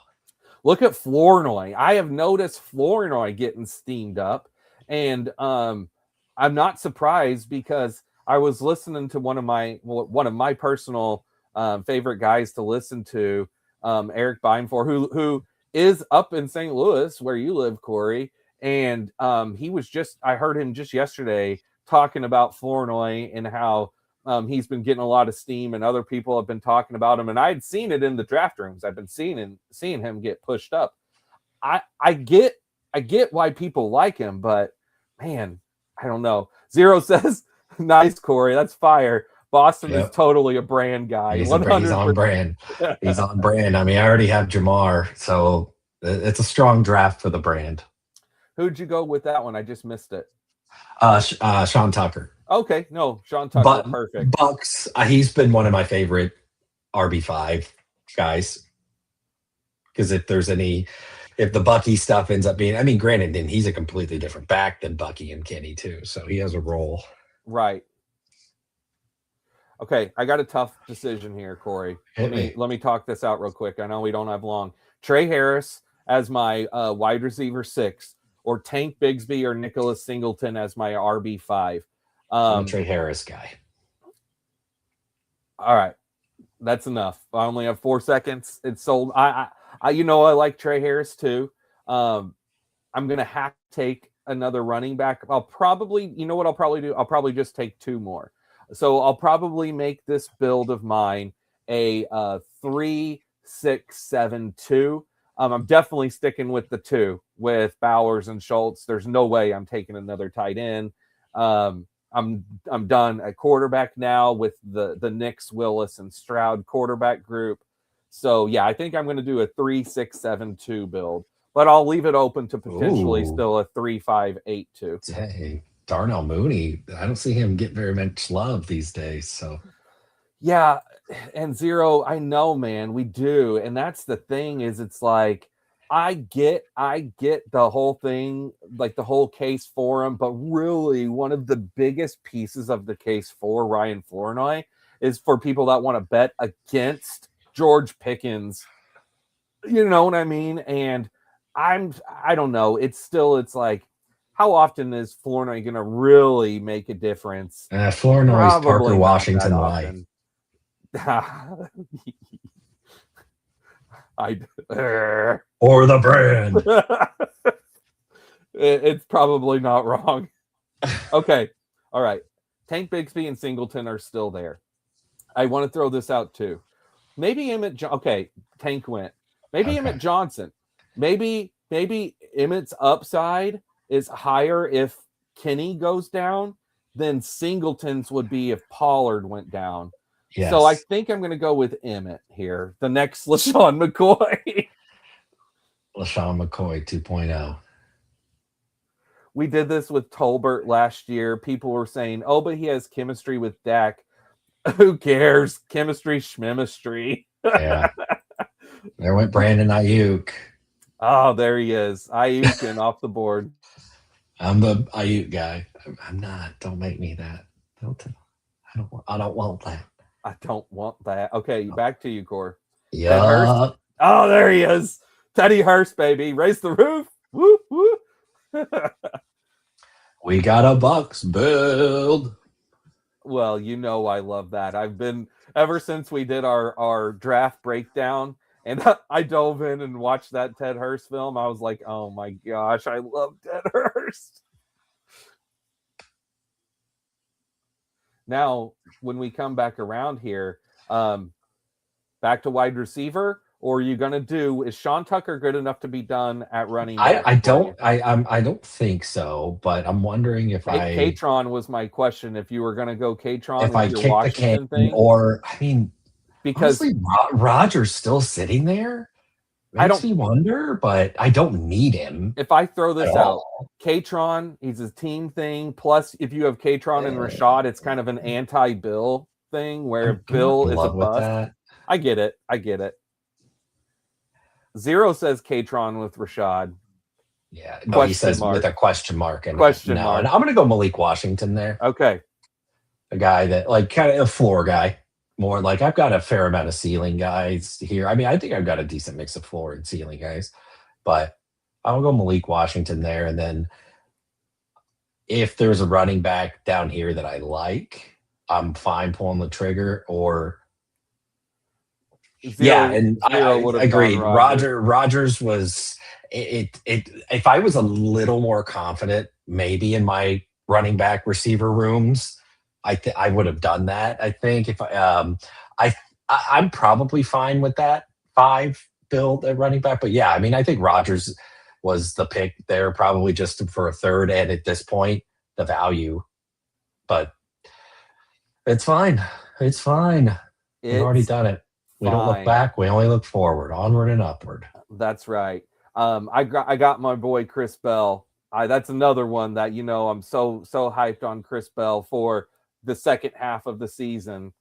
Look at Flournoy. I have noticed Flournoy getting steamed up, and I'm not surprised because I was listening to one of my personal favorite guys to listen to, Eric Binefor, who is up in St. Louis where you live, Cory, and I heard him just yesterday talking about Flournoy and how he's been getting a lot of steam, and other people have been talking about him. And I had seen it in the draft rooms. I've been seeing him get pushed up. I get why people like him, but man, I don't know. Zero says, "Nice, Cory. That's fire." Boston is totally a brand guy. He's on brand. He's on brand. I mean, I already have Jamar, so it's a strong draft for the brand. Who'd you go with that one? I just missed it. Sean Tucker. Okay, no, Sean Tucker, perfect. Bucks. He's been one of my favorite RB5 guys. Because if the Bucky stuff ends up being, I mean, granted, then he's a completely different back than Bucky and Kenny too, so he has a role. Right. Okay, I got a tough decision here, Cory. Let me talk this out real quick. I know we don't have long. Trey Harris as my wide receiver 6, or Tank Bigsby or Nicholas Singleton as my RB5. I'm a Trey Harris guy. All right, that's enough. I only have 4 seconds. It's sold. I like Trey Harris too. I'm gonna have to take another running back. I'll probably do? I'll probably just take 2 more. So I'll probably make this build of mine a 3-6-7-2. I'm definitely sticking with the 2 with Bowers and Schultz. There's no way I'm taking another tight end. I'm done at quarterback now with the Knicks, Willis, and Stroud quarterback group. So yeah, I think I'm going to do a 3-6-7-2 build, but I'll leave it open to potentially still a 3-5-8-2. Hey, Darnell Mooney, I don't see him get very much love these days. So yeah, and Zero, I know, man, we do, and that's the thing is, it's like I get the whole thing, like the whole case for him, but really one of the biggest pieces of the case for Ryan Flournoy is for people that want to bet against George Pickens. You know what I mean? And I don't know. It's like, how often is Flournoy going to really make a difference? Flournoy's Parker Washington White. Or the brand. It's probably not wrong. Okay. All right. Tank Bigsby and Singleton are still there. I want to throw this out too. Maybe okay, Tank went. Maybe Emmett Johnson. Maybe Emmett's upside is higher if Kenny goes down than Singleton's would be if Pollard went down. Yes. So I think I'm going to go with Emmett here. The next LaShawn McCoy. LaShawn McCoy 2.0. We did this with Tolbert last year. People were saying, oh, but he has chemistry with Dak. Who cares? Chemistry, schmemistry. Yeah. There went Brandon Ayuk. Oh, there he is. Ayuk and off the board. I'm the Ayuk guy. I'm not. Don't make me that. I don't want that. I don't want that. Okay, back to you, Cory. Yeah. Oh, there he is. Teddy Hurst, baby. Raise the roof. Woo, woo. We got a Bucks build. Well, you know I love that. I've been, ever since we did our draft breakdown, and I dove in and watched that Ted Hurst film, I was like, oh my gosh, I love Ted Hurst. Now, when we come back around here, back to wide receiver, or are you going to do? Is Sean Tucker good enough to be done at running I back I for you? don't I don't think so, but I'm wondering Katron was my question. If you were going to go Katron if with I your kick the can, Washington thing, or I mean, because honestly, Rogers still sitting there I makes don't. me wonder, but I don't need him If I throw at this out, all. Katron, he's a team thing. Plus, if you have Katron and Eh, Rashad, it's kind of an anti-Bill thing where if I'm not Bill in is a love with bust, that. I get it. I get it. Zero says Katron with Rashad. Yeah, no, he Question says with mark. a question mark, and Question no, and mark. I'm gonna go Malik Washington there, Okay. a guy that like kind of a floor guy, more like I've got a fair amount of ceiling guys here. I mean, I think I've got a decent mix of floor and ceiling guys, but I'll go Malik Washington there, and then if there's a running back down here that I like, I'm fine pulling the trigger. Or yeah, Zero and zero I would have gone agreed. Rogers. Rogers was it. If I was a little more confident, maybe in my running back receiver rooms, I would have done that. I think if I I'm probably fine with that 5 build at running back. But yeah, I mean, I think Rogers was the pick there, probably just for a third, and at this point, the value. But it's fine. It's fine. We've already It's done it. We don't look fine. back. We only look forward, onward and upward. That's right. I got my boy Chris Bell. That's another one that I'm so hyped on Chris Bell for the second half of the season.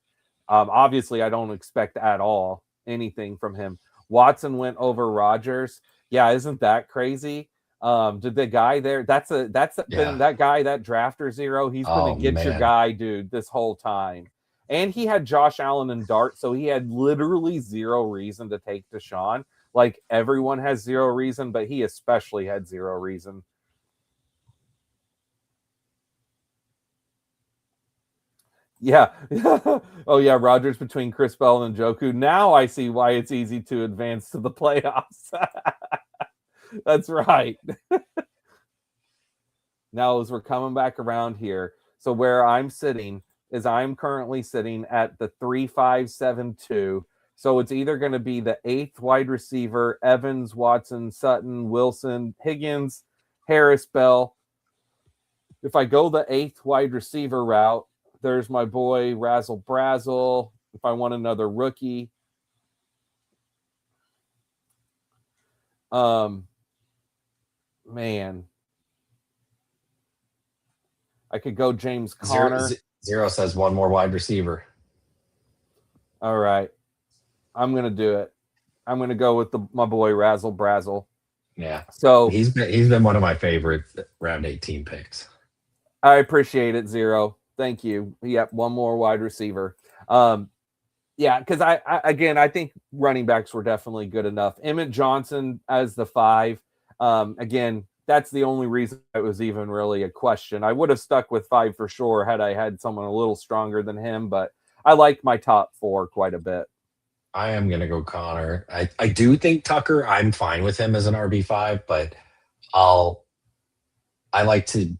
Obviously, I don't expect at all anything from him. Watson went over Rodgers. Yeah, isn't that crazy? Did the guy there? That's been Yeah. that guy, that drafter Zero. He's been a Oh get your man. guy dude this whole time, and he had Josh Allen and Dart, so he had literally zero reason to take Deshaun. Like everyone has zero reason, but he especially had zero reason. Yeah. Oh yeah, Rodgers between Chris Bell and Njoku. Now I see why it's easy to advance to the playoffs. That's right. Now as we're coming back around here, so where I'm sitting is I'm currently sitting at the 3-5-7-2. So it's either going to be the 8th wide receiver, Evans, Watson, Sutton, Wilson, Higgins, Harris, Bell. If I go the 8th wide receiver route, there's my boy Razzle Brazzle. If I want another rookie, um, man, I could go James Zero, Conner. zero says one more wide receiver. All right, I'm gonna do it. I'm gonna go with my boy Razzle Brazzle. Yeah. So He's been one of my favorite round 18 picks. I appreciate it, Zero. Thank you. Yep, one more wide receiver. Yeah, because I think running backs were definitely good enough. Emmett Johnson as the 5. Again, that's the only reason it was even really a question. I would have stuck with 5 for sure had I had someone a little stronger than him, but I like my top 4 quite a bit. I am gonna go Connor. I do think Tucker, I'm fine with him as an RB5, but I'll I like to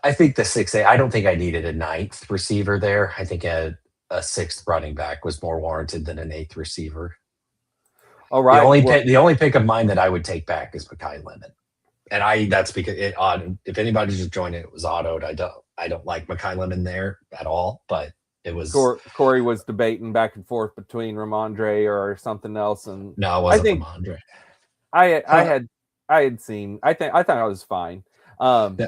I think the 6A, I don't think I needed a 9th receiver there. I think a 6th running back was more warranted than an 8th receiver. All The right. only Well, pick, the only pick of mine that I would take back is Makai Lemon, and that's because if anybody's just joining, it was autoed. I don't like Makai Lemon there at all, but it was Cory was debating back and forth between Ramondre or something else, and no, it I wasn't think Ramondre. I had seen. I thought I was fine. Yeah.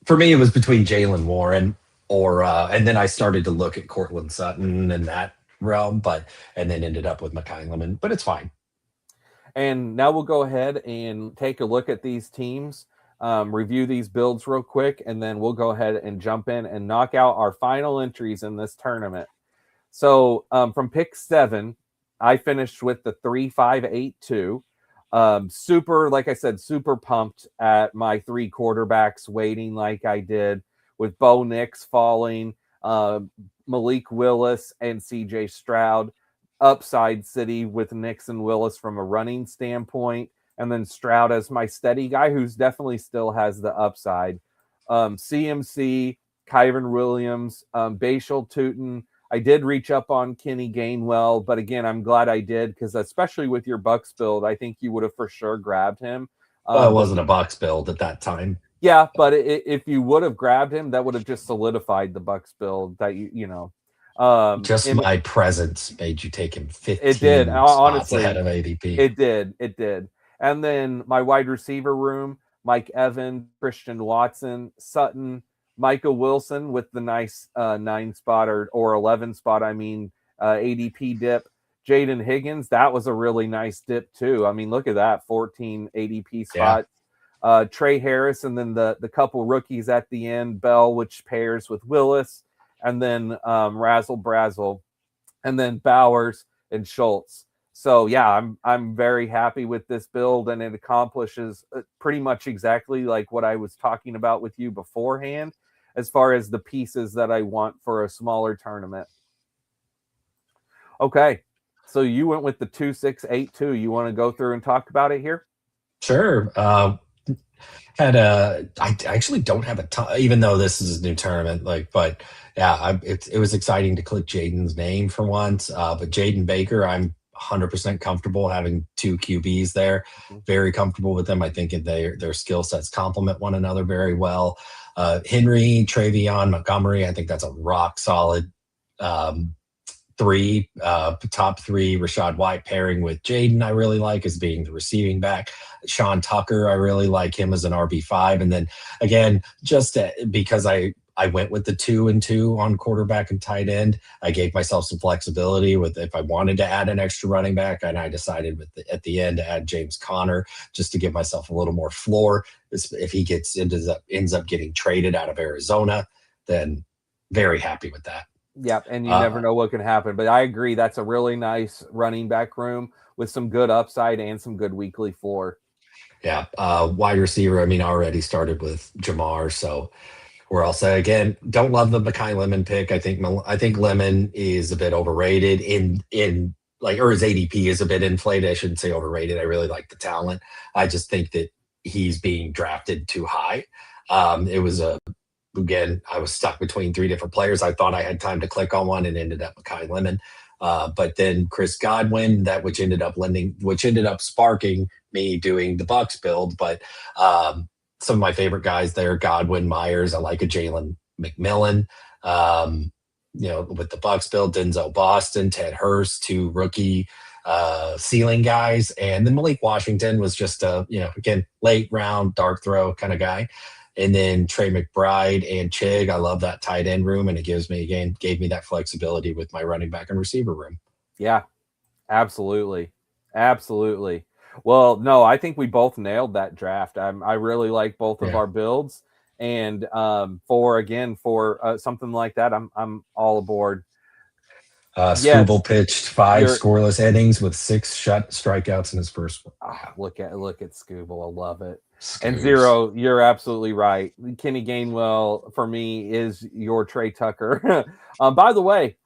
For me, it was between Jalen Warren and then I started to look at Cortland Sutton in that realm, and then ended up with Makai Lemon, but it's fine. And now we'll go ahead and take a look at these teams, review these builds real quick, and then we'll go ahead and jump in and knock out our final entries in this tournament. So from pick 7, I finished with the 3-5-8-2. Super, like I said, super pumped at my 3 quarterbacks waiting like I did with Bo Nix falling, Malik Willis, and CJ Stroud. Upside City with Nix and Willis from a running standpoint, and then Stroud as my steady guy who's definitely still has the upside. CMC, Kyron Williams, Bashal Tootin, I did reach up on Kenny Gainwell, but again, I'm glad I did because especially with your Bucks build, I think you would have for sure grabbed him. Well, it But wasn't a Bucks build at that time. yeah, but if you would have grabbed him, that would have just solidified the Bucks build that you know. Just And my presence made you take him it did 15 spots ahead honestly. of ADP. It did. And then my wide receiver room: Mike Evans, Christian Watson, Sutton, Micah Wilson with the nice 9 spot or 11 spot. I mean, ADP dip. Jaden Higgins, that was a really nice dip too. I mean, look at that, 14 ADP Yeah. spot. Trey Harris, and then the couple rookies at the end, Bell, which pairs with Willis, and then Razzle Brazzle, and then Bowers and Schultz. So yeah, I'm very happy with this build, and it accomplishes pretty much exactly like what I was talking about with you beforehand, as far as the pieces that I want for a smaller tournament. Okay, so you went with the 2-6-8-2. You want to go through and talk about it here? Sure. I actually don't have a ton, even though this is a new tournament. But yeah, it was exciting to click Jaden's name for once. But Jaden Baker, I'm 100% comfortable having 2 QBs there. Very comfortable with them. I think their skill sets complement one another very well. Henry, Travion, Montgomery, I think that's a rock solid top 3. Rashad White pairing with Jaden, I really like as being the receiving back. Sean Tucker, I really like him as an RB5. And then again, just because I went with the 2 and 2 on quarterback and tight end, I gave myself some flexibility with if I wanted to add an extra running back, and I decided at the end to add James Conner just to give myself a little more floor. If he ends up getting traded out of Arizona, then very happy with that. Yep, and you never know what can happen. But I agree, that's a really nice running back room with some good upside and some good weekly floor. Yeah, wide receiver, I mean, already started with Jamar, so we're all set. Again, don't love the Mekhi Lemon pick. I think Lemon is a bit overrated or his ADP is a bit inflated. I shouldn't say overrated. I really like the talent. I just think that he's being drafted too high. Again, I was stuck between 3 different players. I thought I had time to click on one and ended up Mekhi Lemon. But then Chris Godwin, which ended up sparking me doing the Bucks build. But some of my favorite guys there: Godwin, Myers. I like a Jalen McMillan. With the Bucks build, Denzel Boston, Ted Hurst, 2 rookie ceiling guys, and then Malik Washington was just again, late round dark throw kind of guy. And then Trey McBride and Chig. I love that tight end room, and it gave me that flexibility with my running back and receiver room. Yeah, absolutely. Well, no, I think we both nailed that draft. I really like both of our builds, and for something like that, I'm all aboard. Scooble pitched 5 scoreless innings with 6 strikeouts in his first one. Look at Scooble. I love it. And Zero, you're absolutely right. Kenny Gainwell for me is your Trey Tucker. By the way,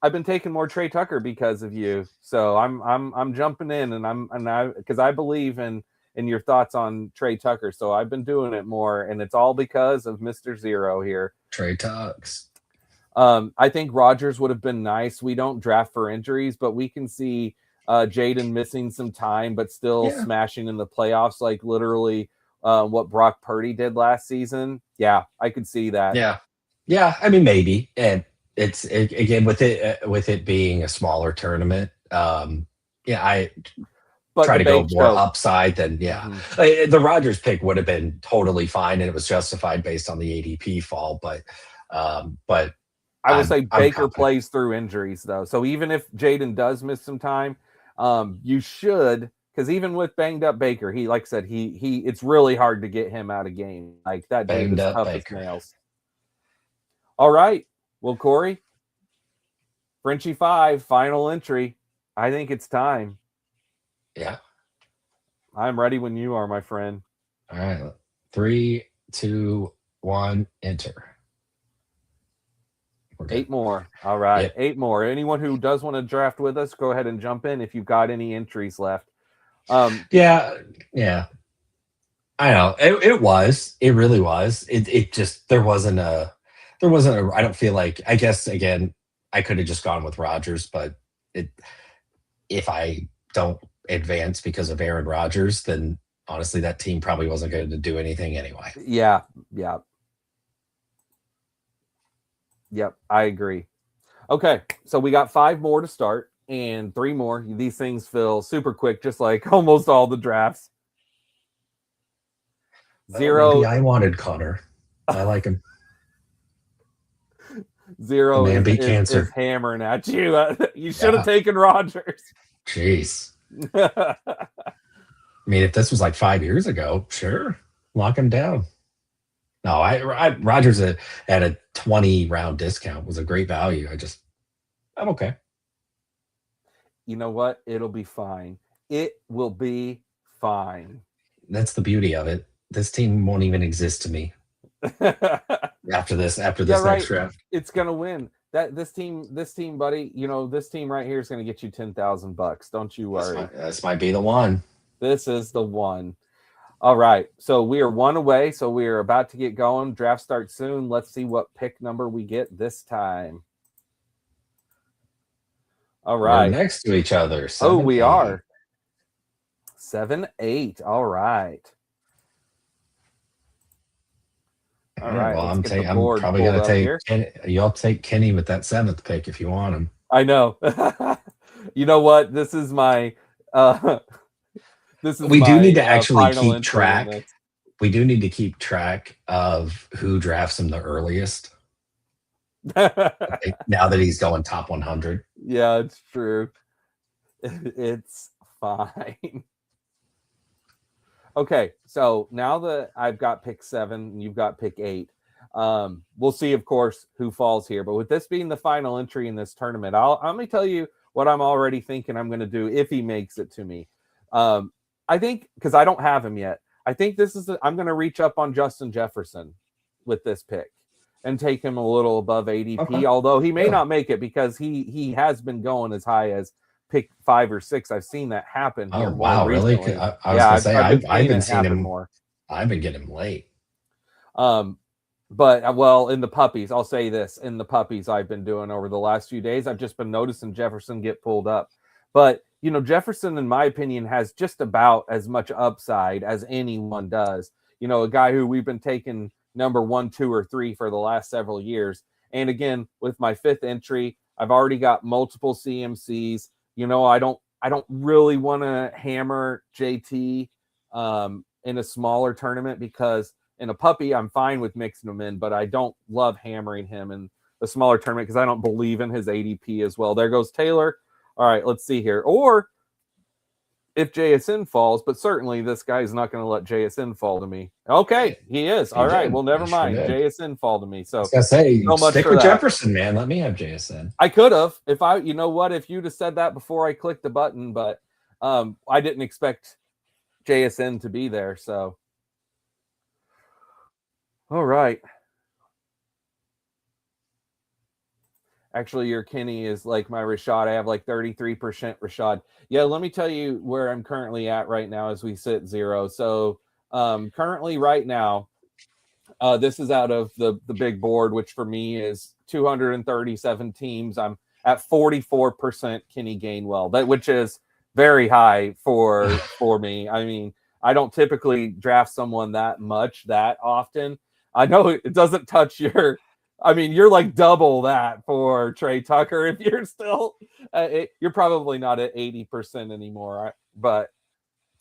I've been taking more Trey Tucker because of you. So I'm jumping in, and because I believe in your thoughts on Trey Tucker. So I've been doing it more, and it's all because of Mr. Zero here. Trey Tucks. I think Rodgers would have been nice. We don't draft for injuries, but we can see Jaden missing some time, but still smashing in the playoffs, like literally what Brock Purdy did last season. Yeah, I could see that. Yeah. I mean, maybe, and again with it being a smaller tournament. I try to go more upside than the Rodgers pick would have been totally fine, and it was justified based on the ADP fall, but. I would say Baker plays through injuries, though. So even if Jaden does miss some time, you should, because even with banged up Baker, he, like I said, it's really hard to get him out of game. Like that dude is tough as nails. All right. Well, Cory, Frenchie 5, final entry. I think it's time. Yeah. I'm ready when you are, my friend. All right. 3, 2, 1, enter. 8 more. All right. Yep. 8 more. Anyone who does want to draft with us, go ahead and jump in if you've got any entries left. Yeah. I know. It really was. It just, there wasn't a, I don't feel like, I guess, again, I could have just gone with Rodgers, but it if I don't advance because of Aaron Rodgers, then honestly, that team probably wasn't going to do anything anyway. Yeah. Yep. I agree. Okay. So we got 5 more to start and 3 more. These things fill super quick, just like almost all the drafts. 0. Maybe I wanted Connor. I like him. 0 The man beat is cancer. hammering at you. You should have taken Rodgers. Jeez. I mean, if this was like 5 years ago, sure, lock him down. No, Rodgers at a 20 round discount was a great value. I'm okay. You know what? It'll be fine. It will be fine. That's the beauty of it. This team won't even exist to me after this next draft. It's gonna win. This team, buddy. This team right here is gonna get you $10,000. Don't you worry. This might be the one. This is the one. All right. So we are 1 away. So we are about to get going. Draft starts soon. Let's see what pick number we get this time. All right. We're next to each other. 7, we are. 7, 8. All right. All right. Well, I'm probably going to take Kenny. You'll take Kenny with that 7th pick if you want him. I know. You know what? This is my. We do need to actually keep track. We do need to keep track of who drafts him the earliest. Now that he's going top 100. Yeah, it's true. It's fine. Okay, so now that I've got pick 7 and you've got pick 8, we'll see, of course, who falls here. But with this being the final entry in this tournament, let me tell you what I'm already thinking I'm going to do if he makes it to me. I think, because I don't have him yet, I think I'm going to reach up on Justin Jefferson with this pick and take him a little above ADP, although he may not make it because he has been going as high as pick 5 or 6. I've seen that happen here. Oh, wow, really? I was going to say, I've been seeing him more. I've been getting him late. But, well, in the puppies, I'll say this. In the puppies I've been doing over the last few days, I've just been noticing Jefferson get pulled up. But, Jefferson, in my opinion, has just about as much upside as anyone does. A guy who we've been taking number 1, 2, or 3 for the last several years. And again, with my 5th entry, I've already got multiple CMCs. I don't really want to hammer JT in a smaller tournament because in a puppy, I'm fine with mixing them in, but I don't love hammering him in the smaller tournament because I don't believe in his ADP as well. There goes Taylor. All right, let's see here. Or if JSN falls, but certainly this guy is not going to let JSN fall to me. Okay, he is. All right, well, never mind. JSN fall to me. So I was going to say, stick with Jefferson, man. Let me have JSN. I could have if you'd have said that before I clicked the button, but I didn't expect JSN to be there. So, all right. Actually, your Kenny is like my Rashad. I have like 33% Rashad. Yeah, let me tell you where I'm currently at right now as we sit 0. So currently right now, this is out of the big board, which for me is 237 teams. I'm at 44% Kenny Gainwell, which is very high for me. I mean, I don't typically draft someone that often. I know it doesn't touch your... I mean, you're like double that for Trey Tucker. If you're still, you're probably not at 80% anymore. But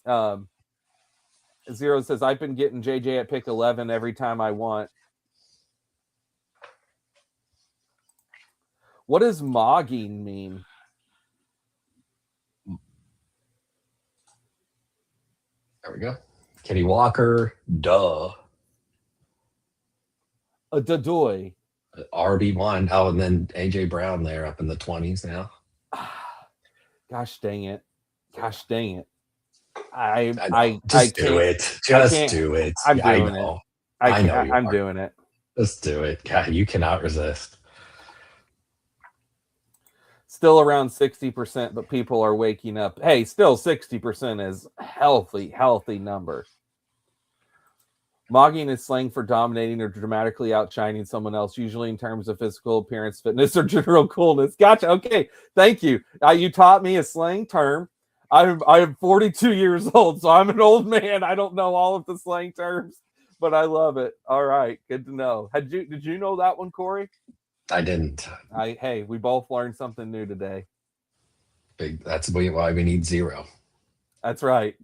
0 says, I've been getting JJ at pick 11 every time I want. What does mogging mean? There we go. Kenny Walker, duh. A dadoy. RB1. Oh, and then AJ Brown there up in the 20s now. Gosh dang it. Just do it. Just do it. I'm doing it. I'm doing it. Just do it. God, you cannot resist. Still around 60%, but people are waking up. Hey, still 60% is healthy number. Mogging is slang for dominating or dramatically outshining someone else, usually in terms of physical appearance, fitness, or general coolness. Gotcha. Okay. Thank you. You taught me a slang term. I'm 42 years old, so I'm an old man. I don't know all of the slang terms, but I love it. All right. Good to know. Did you know that one, Cory? I didn't. Hey, we both learned something new today. That's why we need Zero. That's right.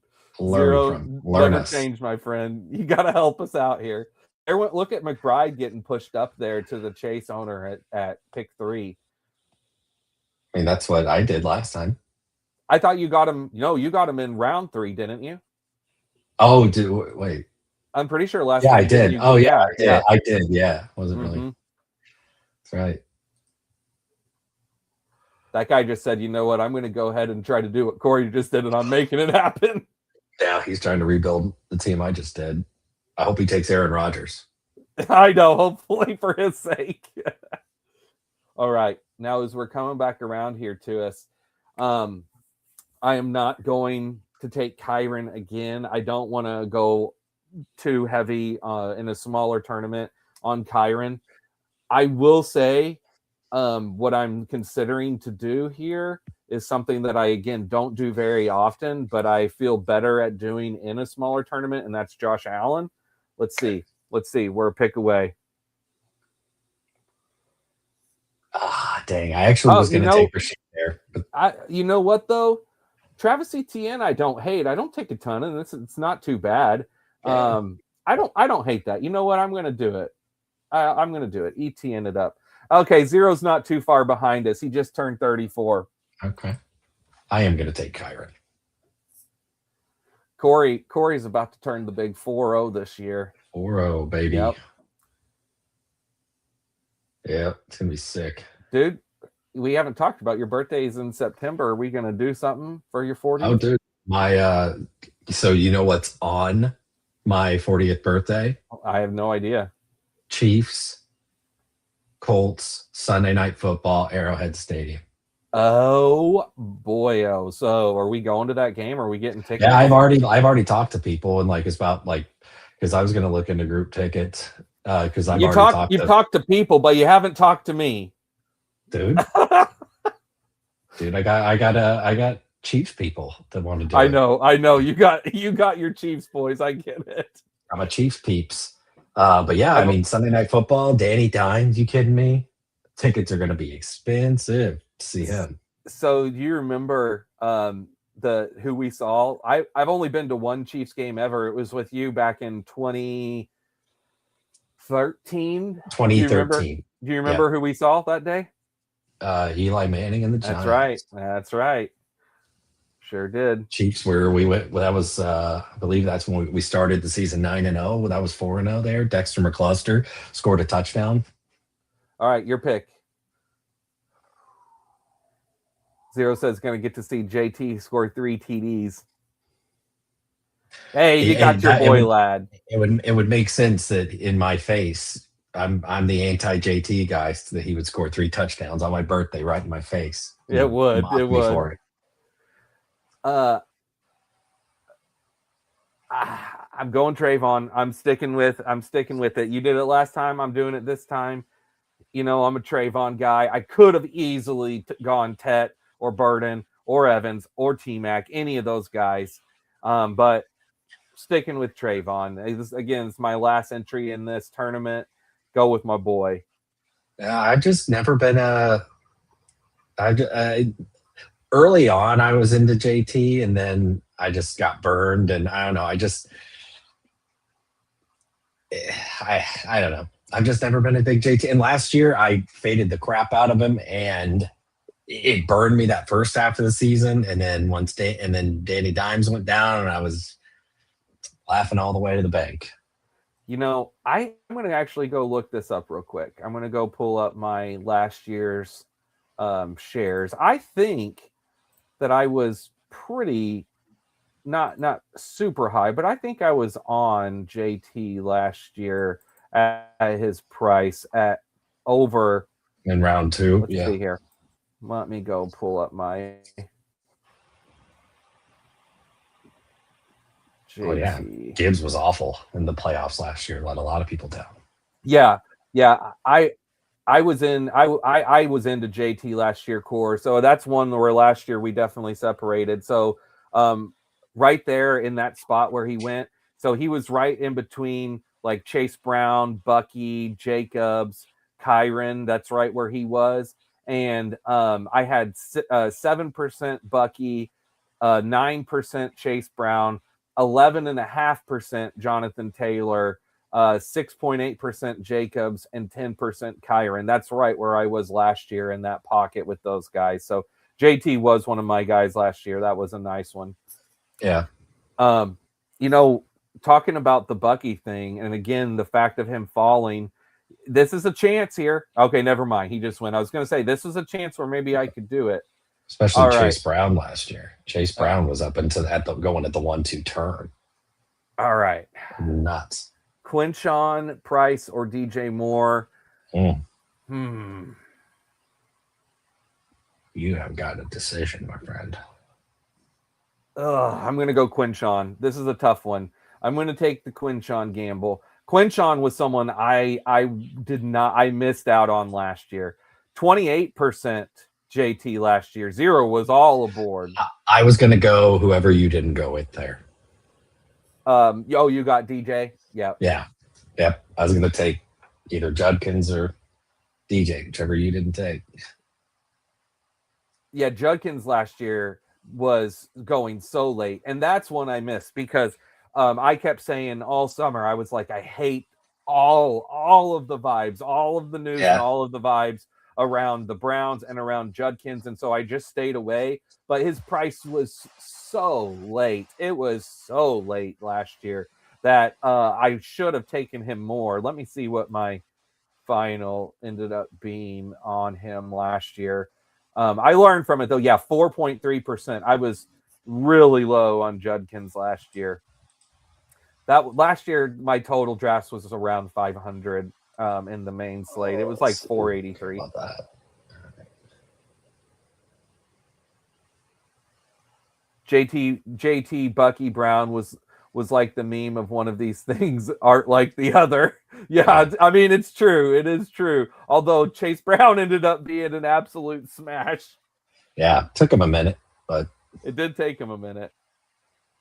Learn Never us. change, my friend. You got to help us out here. Look at McBride getting pushed up there to the Chase owner at pick 3. I mean, that's what I did last time. I thought you got him. No, you got him in round 3, didn't you? Oh, wait. I'm pretty sure last time. Yeah, I did. Yeah. I did. Yeah. Wasn't really. That's right. That guy just said, you know what? I'm going to go ahead and try to do what Cory just did, and I'm making it happen. Yeah, he's trying to rebuild the team I just did. I hope he takes Aaron Rodgers. I know, hopefully for his sake. All right. Now, as we're coming back around here to us, I am not going to take Kyron again. I don't want to go too heavy in a smaller tournament on Kyron. I will say what I'm considering to do here is something that I, again, don't do very often, but I feel better at doing in a smaller tournament, and that's Josh Allen. Let's see. We're a pick away. Dang. I actually was going to take Rashid there. But you know what, though? Travis Etienne, I don't hate. I don't take a ton, and it's not too bad. Yeah. I don't hate that. You know what? I'm going to do it. I'm going to do it. Etienne it up. Okay, Zero's not too far behind us. He just turned 34. Okay. I am going to take Kyron. Cory's about to turn the big 4-0 this year. 4-0, baby. Yep. Yeah, it's going to be sick. Dude, we haven't talked about your birthdays in September. Are we going to do something for your 40th? Oh, dude. So you know what's on my 40th birthday? I have no idea. Chiefs, Colts, Sunday Night Football, Arrowhead Stadium. Oh boy! Oh, so are we going to that game? Are we getting tickets? Yeah, I've already talked to people, and it's about because I was going to look into group tickets because you've talked to people, but you haven't talked to me, dude. Dude, I got Chiefs people that want to do it. I know. You got your Chiefs boys. I get it. I'm a Chiefs peeps. But yeah, I mean, Sunday Night Football, Danny Dimes, you kidding me? Tickets are going to be expensive to see him. So do you remember who we saw? I've only been to one Chiefs game ever. It was with you back in 2013. 2013. Do you remember who we saw that day? Eli Manning and the Giants. That's right. Sure did. Chiefs, where we went. Well, that was, I believe that's when we started the season 9-0. That was 4-0 there. Dexter McCluster scored a touchdown. All right, your pick. Zero says going to get to see JT score 3 TDs. Hey, you got your boy, lad. It would make sense that in my face, I'm the anti-JT guy, so that he would score 3 touchdowns on my birthday right in my face. It would. For it. I'm going Trayvon. I'm sticking with it. You did it last time. I'm doing it this time. You know, I'm a Trayvon guy. I could have easily gone Tet or Burden or Evans or T-Mac, any of those guys. But sticking with Trayvon. It's my last entry in this tournament. Go with my boy. I've just never been early on, I was into JT, and then I just got burned, and I don't know. I don't know. I've just never been a big JT. And last year, I faded the crap out of him, and it burned me that first half of the season. And then Danny Dimes went down, and I was laughing all the way to the bank. You know, I'm going to actually go look this up real quick. I'm going to go pull up my last year's shares. I think that I was pretty not super high, but I think I was on JT last year at his price at over in round 2. Let's see here. Let me go pull up my Oh yeah, JT. Gibbs was awful in the playoffs last year. Let a lot of people down. Yeah, yeah. I was in I was into JT last year, core. So that's one where last year we definitely separated. So right there in that spot where he went. So he was right in between like Chase Brown, Bucky, Jacobs, Kyron. That's right where he was. And I had 7% Bucky, 9% Chase Brown, 11.5% Jonathan Taylor, 6.8% Jacobs, and 10% Kyron. That's right where I was last year in that pocket with those guys. So JT was one of my guys last year. That was a nice one. Yeah. You know, talking about the Bucky thing, and again, the fact of him falling, this is a chance here. Okay, never mind. He just went. I was going to say, this is a chance where maybe I could do it. Especially All Chase right. Brown last year. Chase Brown was up into going at the 1-2 turn. All right. Nuts. Quinshon, Price, or DJ Moore? You have got a decision, my friend. I'm going to go Quinshon. This is a tough one. I'm going to take the Quinshon gamble. Quinshon was someone I missed out on last year. 28% JT last year. 0 was all aboard. I was going to go whoever you didn't go with there. You got DJ? Yeah. Yeah. Yep. I was going to take either Judkins or DJ, whichever you didn't take. Yeah, Judkins last year was going so late, and that's one I missed because I kept saying all summer, I was like, I hate all of the vibes, all of the news, and all of the vibes around the Browns and around Judkins, and so I just stayed away. But his price was so late; it was so late last year that I should have taken him more. Let me see what my final ended up being on him last year. I learned from it though. Yeah, 4.3%. I was really low on Judkins last year. That last year, my total drafts was around 500 in the main slate. It was like 483. JT Bucky Brown was like the meme of one of these things aren't like the other. Yeah, I mean, it's true. It is true. Although Chase Brown ended up being an absolute smash. Yeah, took him a minute, but it did take him a minute.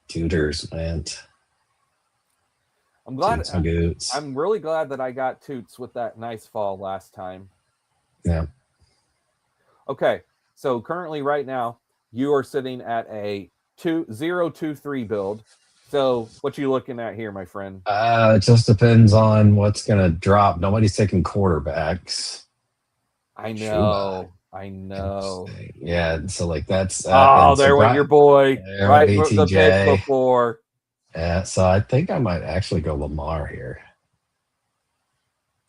Tutors went. I'm glad. I'm really glad that I got Toots with that nice fall last time. Yeah. Okay, so currently, right now, you are sitting at a 0-2-3 build. So, what you looking at here, my friend? It just depends on what's going to drop. Nobody's taking quarterbacks. I know. I know. Yeah, so like that's. There went your boy. Right, the pick before. Yeah, so I think I might actually go Lamar here.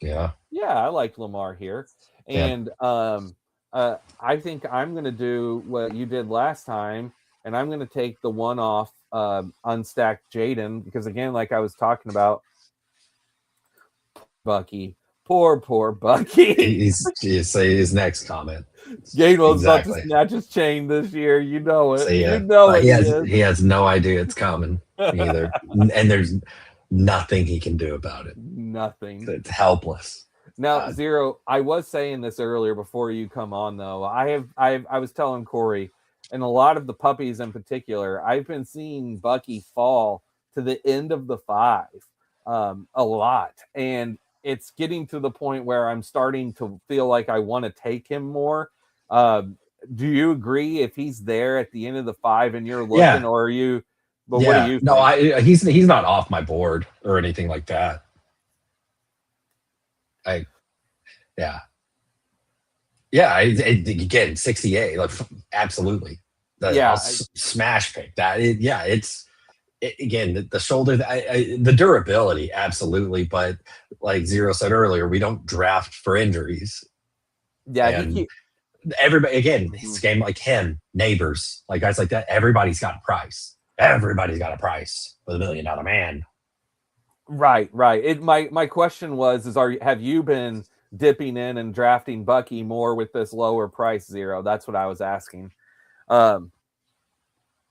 Yeah. Yeah, I like Lamar here, and I think I'm going to do what you did last time, and I'm going to take the one off unstacked Jaden because again, like I was talking about, Bucky, poor Bucky. He's his next comment. Gainwell's about to snatch his chain this year. You know it. So, yeah. You know it. He has no idea it's coming either, and there's nothing he can do about it. Nothing. It's helpless. Now, Zero, I was saying this earlier before you come on, though. I was telling Cory, and a lot of the puppies in particular, I've been seeing Bucky fall to the end of the 5 a lot. And it's getting to the point where I'm starting to feel like I want to take him more. Do you agree if he's there at the end of the 5 and you're looking, or are you? But what do you think? No, he's not off my board or anything like that. Again, 68, like absolutely. Smash pick that. Again, the shoulder, the durability, absolutely. But like Zero said earlier, we don't draft for injuries. Yeah, everybody again, it's a game like him, neighbors, like guys like that. Everybody's got a price. Everybody's got a price with $1 million man. Right. My question was: have you been dipping in and drafting Bucky more with this lower price Zero? That's what I was asking.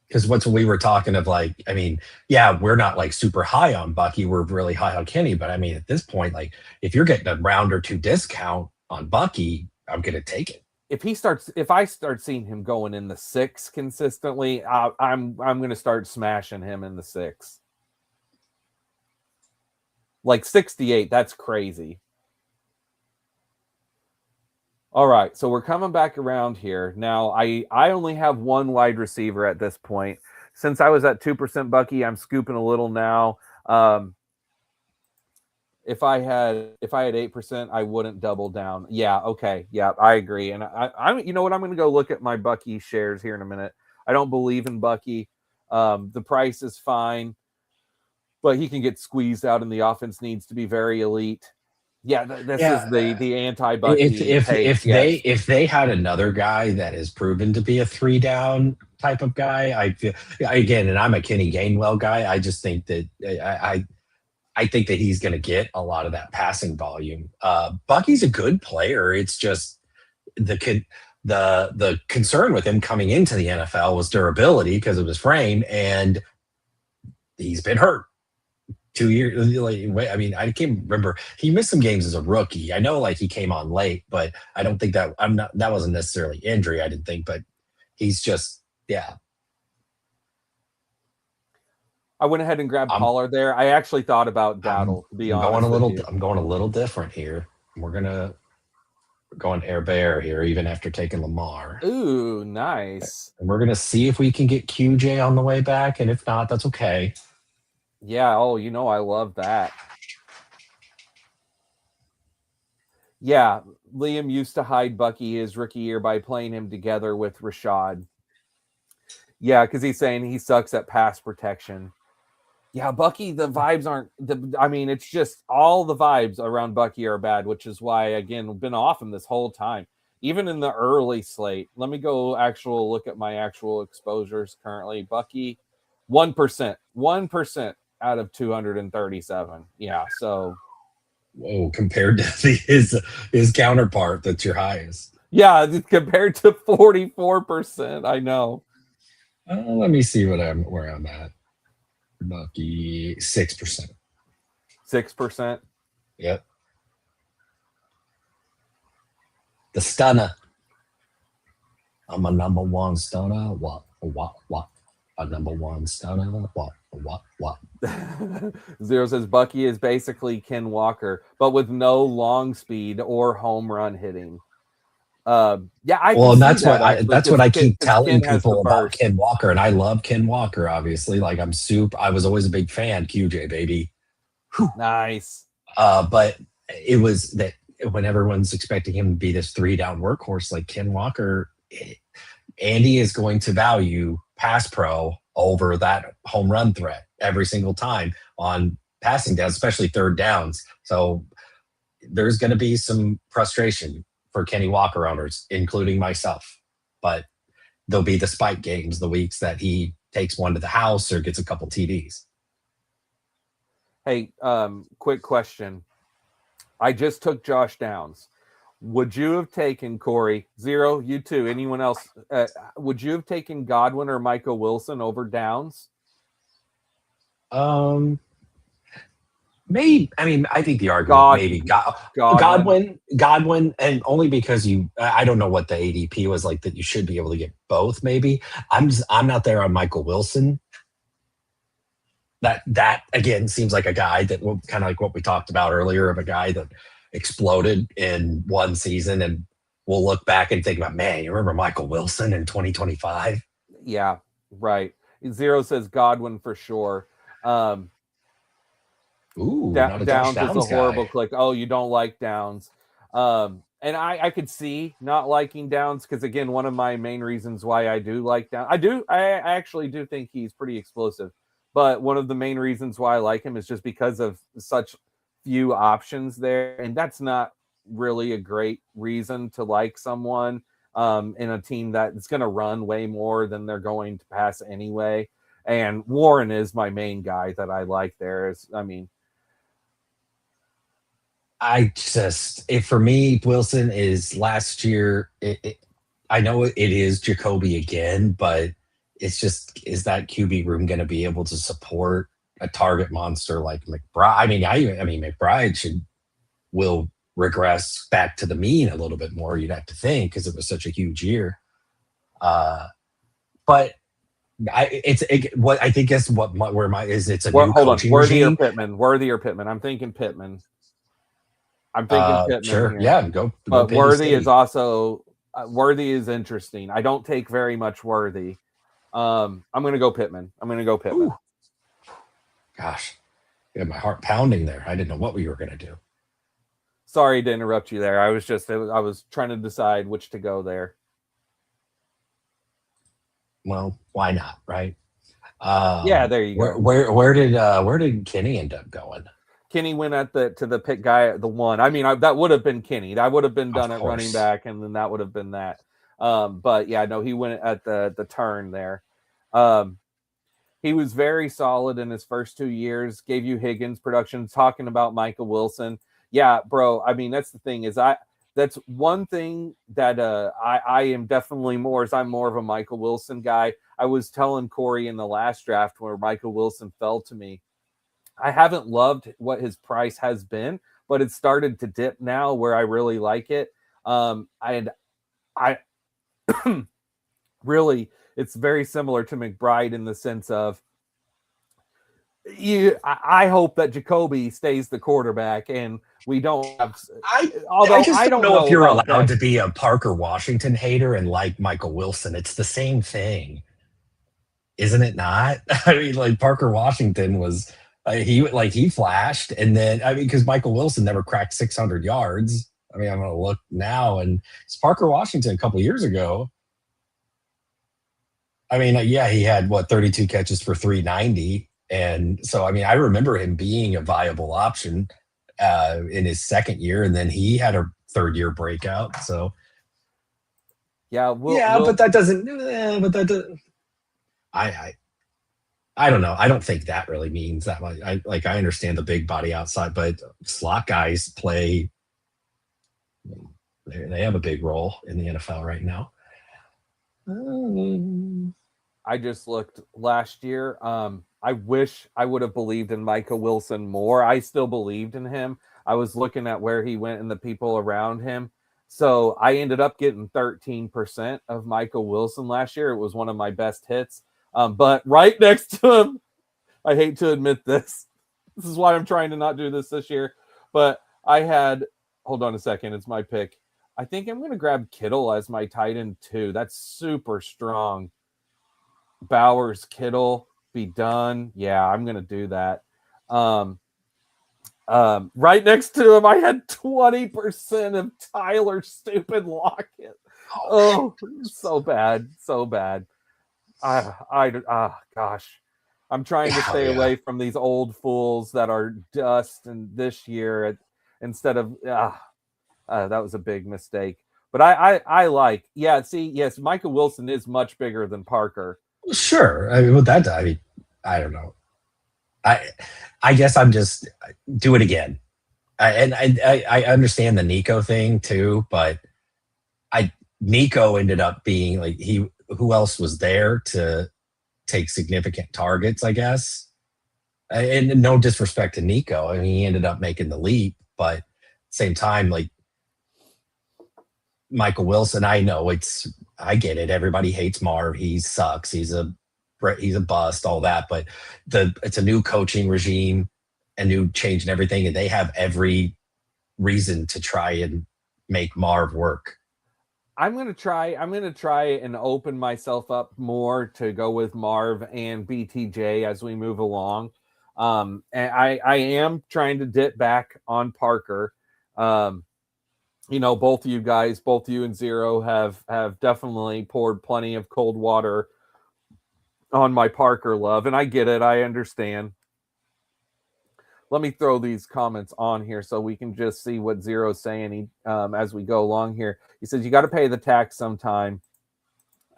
because what's we were talking of, like, I mean, yeah, we're not like super high on Bucky. We're really high on Kenny, but I mean, at this point, like, if you're getting a round or two discount on Bucky, I'm gonna take it. If I start seeing him going in the 6 consistently, I'm going to start smashing him in the 6. Like 68, that's crazy. All right, so we're coming back around here. Now, I only have one wide receiver at this point. Since I was at 2% Bucky, I'm scooping a little now. If I had 8%, I wouldn't double down. Yeah, okay. Yeah, I agree. And I you know what? I'm going to go look at my Bucky shares here in a minute. I don't believe in Bucky. The price is fine, but he can get squeezed out, and the offense needs to be very elite. Yeah, this is Yeah, the if anti-Bucky if take. if they Yes. if they had another guy that is proven to be a three down type of guy, I feel, again, and I'm a Kenny Gainwell guy. I just think that I think that he's going to get a lot of that passing volume. Bucky's a good player. It's just the concern with him coming into the NFL was durability because of his frame, and he's been hurt 2 years. Like, I mean, I can't remember. He missed some games as a rookie. I know, like, he came on late, but I don't think that I'm not. That wasn't necessarily injury. I didn't think, but he's just, yeah. I went ahead and grabbed I'm Pollard there. I actually thought about I'm Dowdle, to be I'm going a honest with little. you. I'm going a little different here. We're going air bear here, even after taking Lamar. Ooh, nice. And we're gonna see if we can get QJ on the way back, and if not, that's okay. Yeah. Oh, I love that. Yeah, Liam used to hide Bucky his rookie year by playing him together with Rashad. Yeah, because he's saying he sucks at pass protection. Yeah, Bucky, the vibes aren't. I mean, it's just all the vibes around Bucky are bad, which is why, again, we've been off him this whole time. Even in the early slate, let me go look at my actual exposures currently. Bucky, 1% out of 237. Yeah, so Whoa, compared to his counterpart, that's your highest. yeah, compared to 44%, I know. Let me see where I'm at. Bucky 6%. 6%. Yep. The stunner. I'm a number one stunner. What? A number one stunner. What? Zero says Bucky is basically Ken Walker, but with no long speed or home run hitting. Yeah, I Well, can and see that actually. that's what I keep telling Ken has the people about burst. Ken Walker, and I love Ken Walker. Obviously, like, I was always a big fan. QJ baby. Whew. Nice. But it was that when everyone's expecting him to be this three down workhorse like Ken Walker, Andy is going to value pass pro over that home run threat every single time on passing downs, especially third downs. So there's going to be some frustration for Kenny Walker owners, including myself. But there'll be the spike games, the weeks that he takes one to the house or gets a couple TDs. Hey, quick question. I just took Josh Downs. Would you have taken Cory? Zero, you too. Anyone else? Would you have taken Godwin or Michael Wilson over Downs? Maybe. I mean, I think the argument maybe Godwin, and only because I don't know what the ADP was like that you should be able to get both. Maybe I'm not there on Michael Wilson. That again seems like a guy that will kind of like what we talked about earlier, of a guy that exploded in one season, and we'll look back and think about, man, you remember Michael Wilson in 2025? Yeah, right. Zero says Godwin for sure. Ooh, not a Josh Downs is a Downs horrible guy. click. Oh, you don't like Downs. And I could see not liking Downs because, again, one of my main reasons why I do like Downs, I actually do think he's pretty explosive. But one of the main reasons why I like him is just because of such few options there. And that's not really a great reason to like someone in a team that's going to run way more than they're going to pass anyway. And Warren is my main guy that I like there. For me, Wilson is last year. I know it is Jacoby again, but it's just, is that QB room going to be able to support a target monster like McBride? I mean, McBride will regress back to the mean a little bit more. You'd have to think because it was such a huge year. Uh, but what I think is where my is it's a new Hold on, coaching Worthy or regime. Pittman? Worthy or Pittman? I'm thinking Pittman. I'm thinking Pittman Sure, here. yeah, go But Penny Worthy is State. also Worthy is interesting. I don't take very much Worthy. I'm going to go Pittman. I'm going to go Pittman. Ooh, gosh, you had my heart pounding there. I didn't know what we were going to do. Sorry to interrupt you there. I was trying to decide which to go there. Well, why not, right? Yeah, there you go. Where did Kenny end up going? Kenny went to the pick guy at the one. I mean, that would have been Kenny. That would have been done at running back, and then that would have been that. But yeah, no, he went at the turn there. He was very solid in his first 2 years. Gave you Higgins production. Talking about Michael Wilson, yeah, bro. I mean, that's the thing that's one thing that I am definitely more is I'm more of a Michael Wilson guy. I was telling Cory in the last draft where Michael Wilson fell to me. I haven't loved what his price has been, but it's started to dip now where I really like it. I really, it's very similar to McBride in the sense of I hope that Jacoby stays the quarterback and we don't have. I just I don't don't know if know you're about allowed that. to be a Parker Washington hater and like Michael Wilson. It's the same thing, isn't it not? I mean, like Parker Washington was he flashed, and then I mean, because Michael Wilson never cracked 600 yards. I mean, I'm gonna look now, and it's Parker Washington a couple years ago. I mean, yeah, he had 32 catches for 390, and so I mean, I remember him being a viable option in his second year, and then he had a third year breakout. So Yeah, but that doesn't. But that doesn't. I I don't know. I don't think that really means that much. I understand the big body outside, but slot guys play. They have a big role in the NFL right now. I just looked last year. I wish I would have believed in Michael Wilson more. I still believed in him. I was looking at where he went and the people around him. So I ended up getting 13% of Michael Wilson last year. It was one of my best hits. But right next to him, I hate to admit this. This is why I'm trying to not do this year. But I had, hold on a second, it's my pick. I think I'm going to grab Kittle as my tight end too. That's super strong. Bowers, Kittle, be done. Yeah, I'm going to do that. Right next to him, I had 20% of Tyler Stupid Lockett. Oh, so bad. So bad. Gosh. I'm trying to stay away from these old fools that are dust and this year instead of that was a big mistake. But I like, yes, Michael Wilson is much bigger than Parker. Sure. I mean, with that, I mean, I don't know. I guess I'm just do it again. I understand the Nico thing too, but Nico ended up being like who else was there to take significant targets, I guess. And no disrespect to Nico. I mean, he ended up making the leap, but same time, like Michael Wilson, I know I get it. Everybody hates Marv. He sucks. He's a bust, all that. But it's a new coaching regime, a new change and everything, and they have every reason to try and make Marv work. I'm gonna try and open myself up more to go with Marv and BTJ as we move along. And I am trying to dip back on Parker. Both of you guys, both you and Zero have definitely poured plenty of cold water on my Parker love, and I get it. I understand. Let me throw these comments on here so we can just see what Zero's saying as we go along here. He says, you got to pay the tax sometime.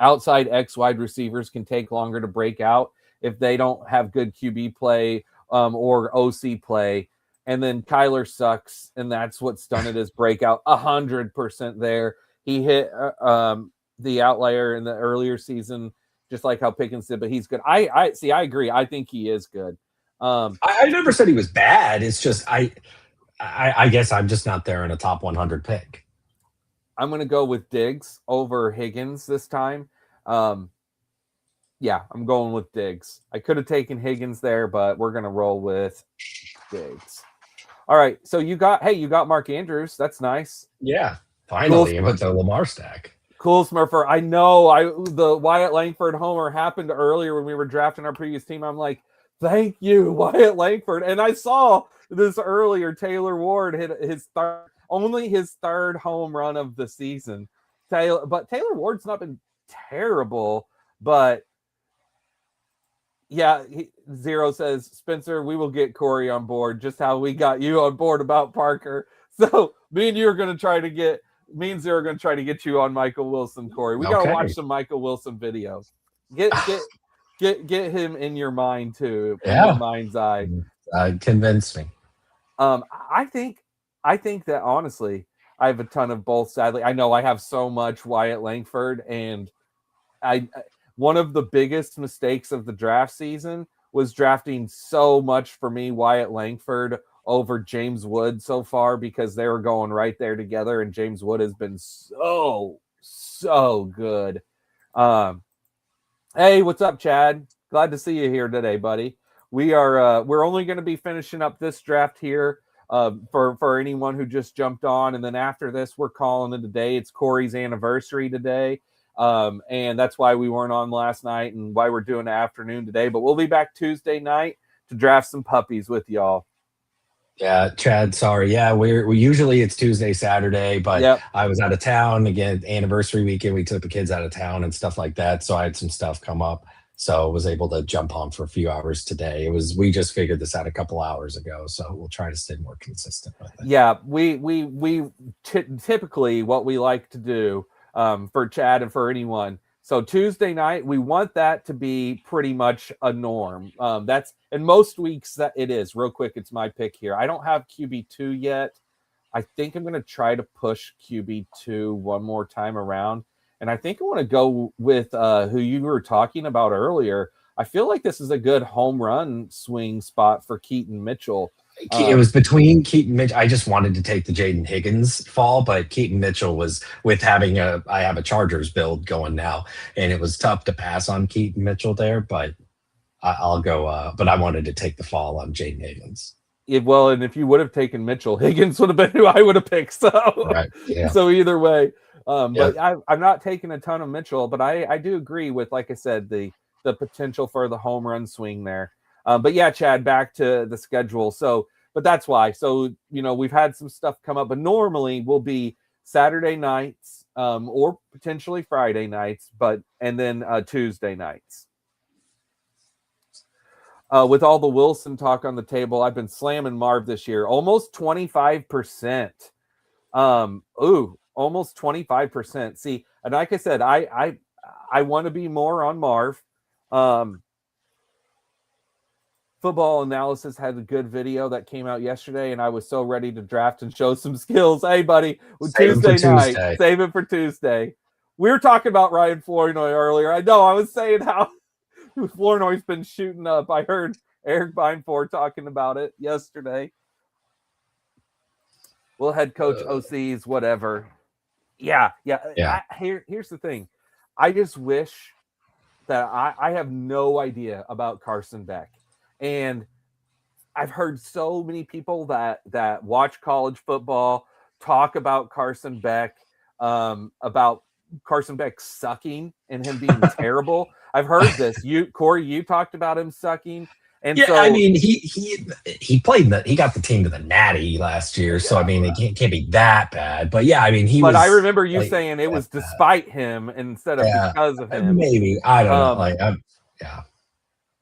Outside X wide receivers can take longer to break out if they don't have good QB play or OC play. And then Kyler sucks, and that's what stunted his breakout. 100% there. He hit the outlier in the earlier season. just like how Pickens did, but he's good. I see. I agree. I think he is good. I never said he was bad. It's just I guess I'm just not there in a top 100 pick. I'm going to go with Diggs over Higgins this time. Yeah, I'm going with Diggs. I could have taken Higgins there, but we're going to roll with Diggs. All right. So you got Mark Andrews. That's nice. Yeah, Cool. finally with the Lamar stack. Cool, Smurfer. I know the Wyatt Langford homer happened earlier when we were drafting our previous team. I'm like, thank you, Wyatt Langford. And I saw this earlier. Taylor Ward hit his third home run of the season. Taylor Ward's not been terrible, but yeah, Zero says, Spencer, we will get Cory on board, just how we got you on board about Parker. So me and Zero are going to try to get you on Michael Wilson, Cory. We got to watch some Michael Wilson videos. Get him in your mind too, in your mind's eye. Convince me. I think that honestly, I have a ton of both. Sadly, I know I have so much Wyatt Langford, and one of the biggest mistakes of the draft season was drafting so much for me Wyatt Langford over James Wood so far, because they were going right there together, and James Wood has been so good. Hey, what's up, Chad? Glad to see you here today, buddy. We're only going to be finishing up this draft here for anyone who just jumped on, and then after this, we're calling it a day. It's Cory's anniversary today. And that's why we weren't on last night and why we're doing the afternoon today. But we'll be back Tuesday night to draft some puppies with y'all. Yeah, Chad, sorry. Yeah, we usually it's Tuesday, Saturday, but I was out of town again, anniversary weekend. We took the kids out of town and stuff like that. So I had some stuff come up. So I was able to jump on for a few hours today. We just figured this out a couple hours ago. So we'll try to stay more consistent with it. Yeah, we typically what we like to do for Chad and for anyone. So Tuesday night, we want that to be pretty much a norm. That's in most weeks that it is. Real quick, it's my pick here. I don't have QB2 yet. I think I'm going to try to push QB2 one more time around. And I think I want to go with who you were talking about earlier. I feel like this is a good home run swing spot for Keaton Mitchell. It was between Keaton Mitchell. I just wanted to take the Jaden Higgins fall, but Keaton Mitchell was with having I have a Chargers build going now, and it was tough to pass on Keaton Mitchell there, but I'll go. But I wanted to take the fall on Jaden Higgins. Well, and if you would have taken Mitchell, Higgins would have been who I would have picked. So, right, yeah. So either way, but I'm not taking a ton of Mitchell, but I do agree with, like I said, the potential for the home run swing there. But yeah, Chad, back to the schedule. So, but that's why. So, we've had some stuff come up, but normally we'll be Saturday nights or potentially Friday nights, and then Tuesday nights. With all the Wilson talk on the table, I've been slamming Marv this year. Almost 25%. Almost 25%. See, and like I said, I want to be more on Marv. Football Analysis had a good video that came out yesterday, and I was so ready to draft and show some skills. Hey, buddy, Tuesday night. Save it for Tuesday. We were talking about Ryan Flournoy earlier. I know. I was saying how Flournoy's been shooting up. I heard Eric Beinford talking about it yesterday. Well, head coach OCs, whatever. Yeah. Here's the thing. I just wish that I have no idea about Carson Beck. And I've heard so many people that watch college football talk about Carson Beck, about Carson Beck sucking and him being terrible. I've heard this. Cory, you talked about him sucking. And yeah, so, I mean, he played he got the team to the Natty last year, so I mean, it can't be that bad. But yeah, I mean, But I remember you saying it was despite him instead of because of him. Maybe I don't know. Yeah.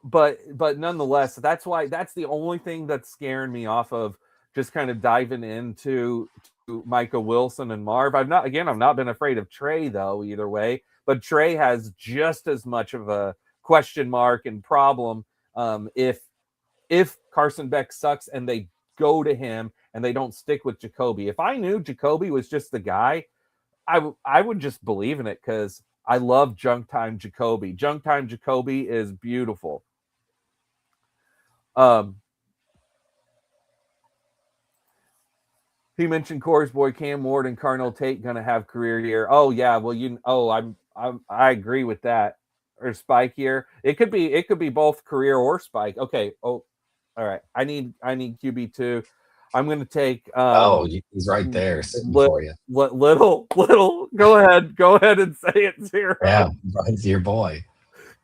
But nonetheless, that's the only thing that's scaring me off of just kind of diving into Micah Wilson and Marv. I've not been afraid of Trey though either way, but Trey has just as much of a question mark and problem if Carson Beck sucks and they go to him and they don't stick with Jacoby. If I knew Jacoby was just the guy, I would just believe in it, because I love Junk Time Jacoby. Junk Time Jacoby is beautiful. He mentioned Cory's boy Cam Ward and Cardinal Tate going to have career year. Oh yeah, well I agree with that. Or spike year. It could be both career or spike. Okay. Oh, all right. I need QB2. I'm going to take Oh, he's right there sitting for you. little. Go ahead and say it, Zero. Yeah, Bryce, your boy.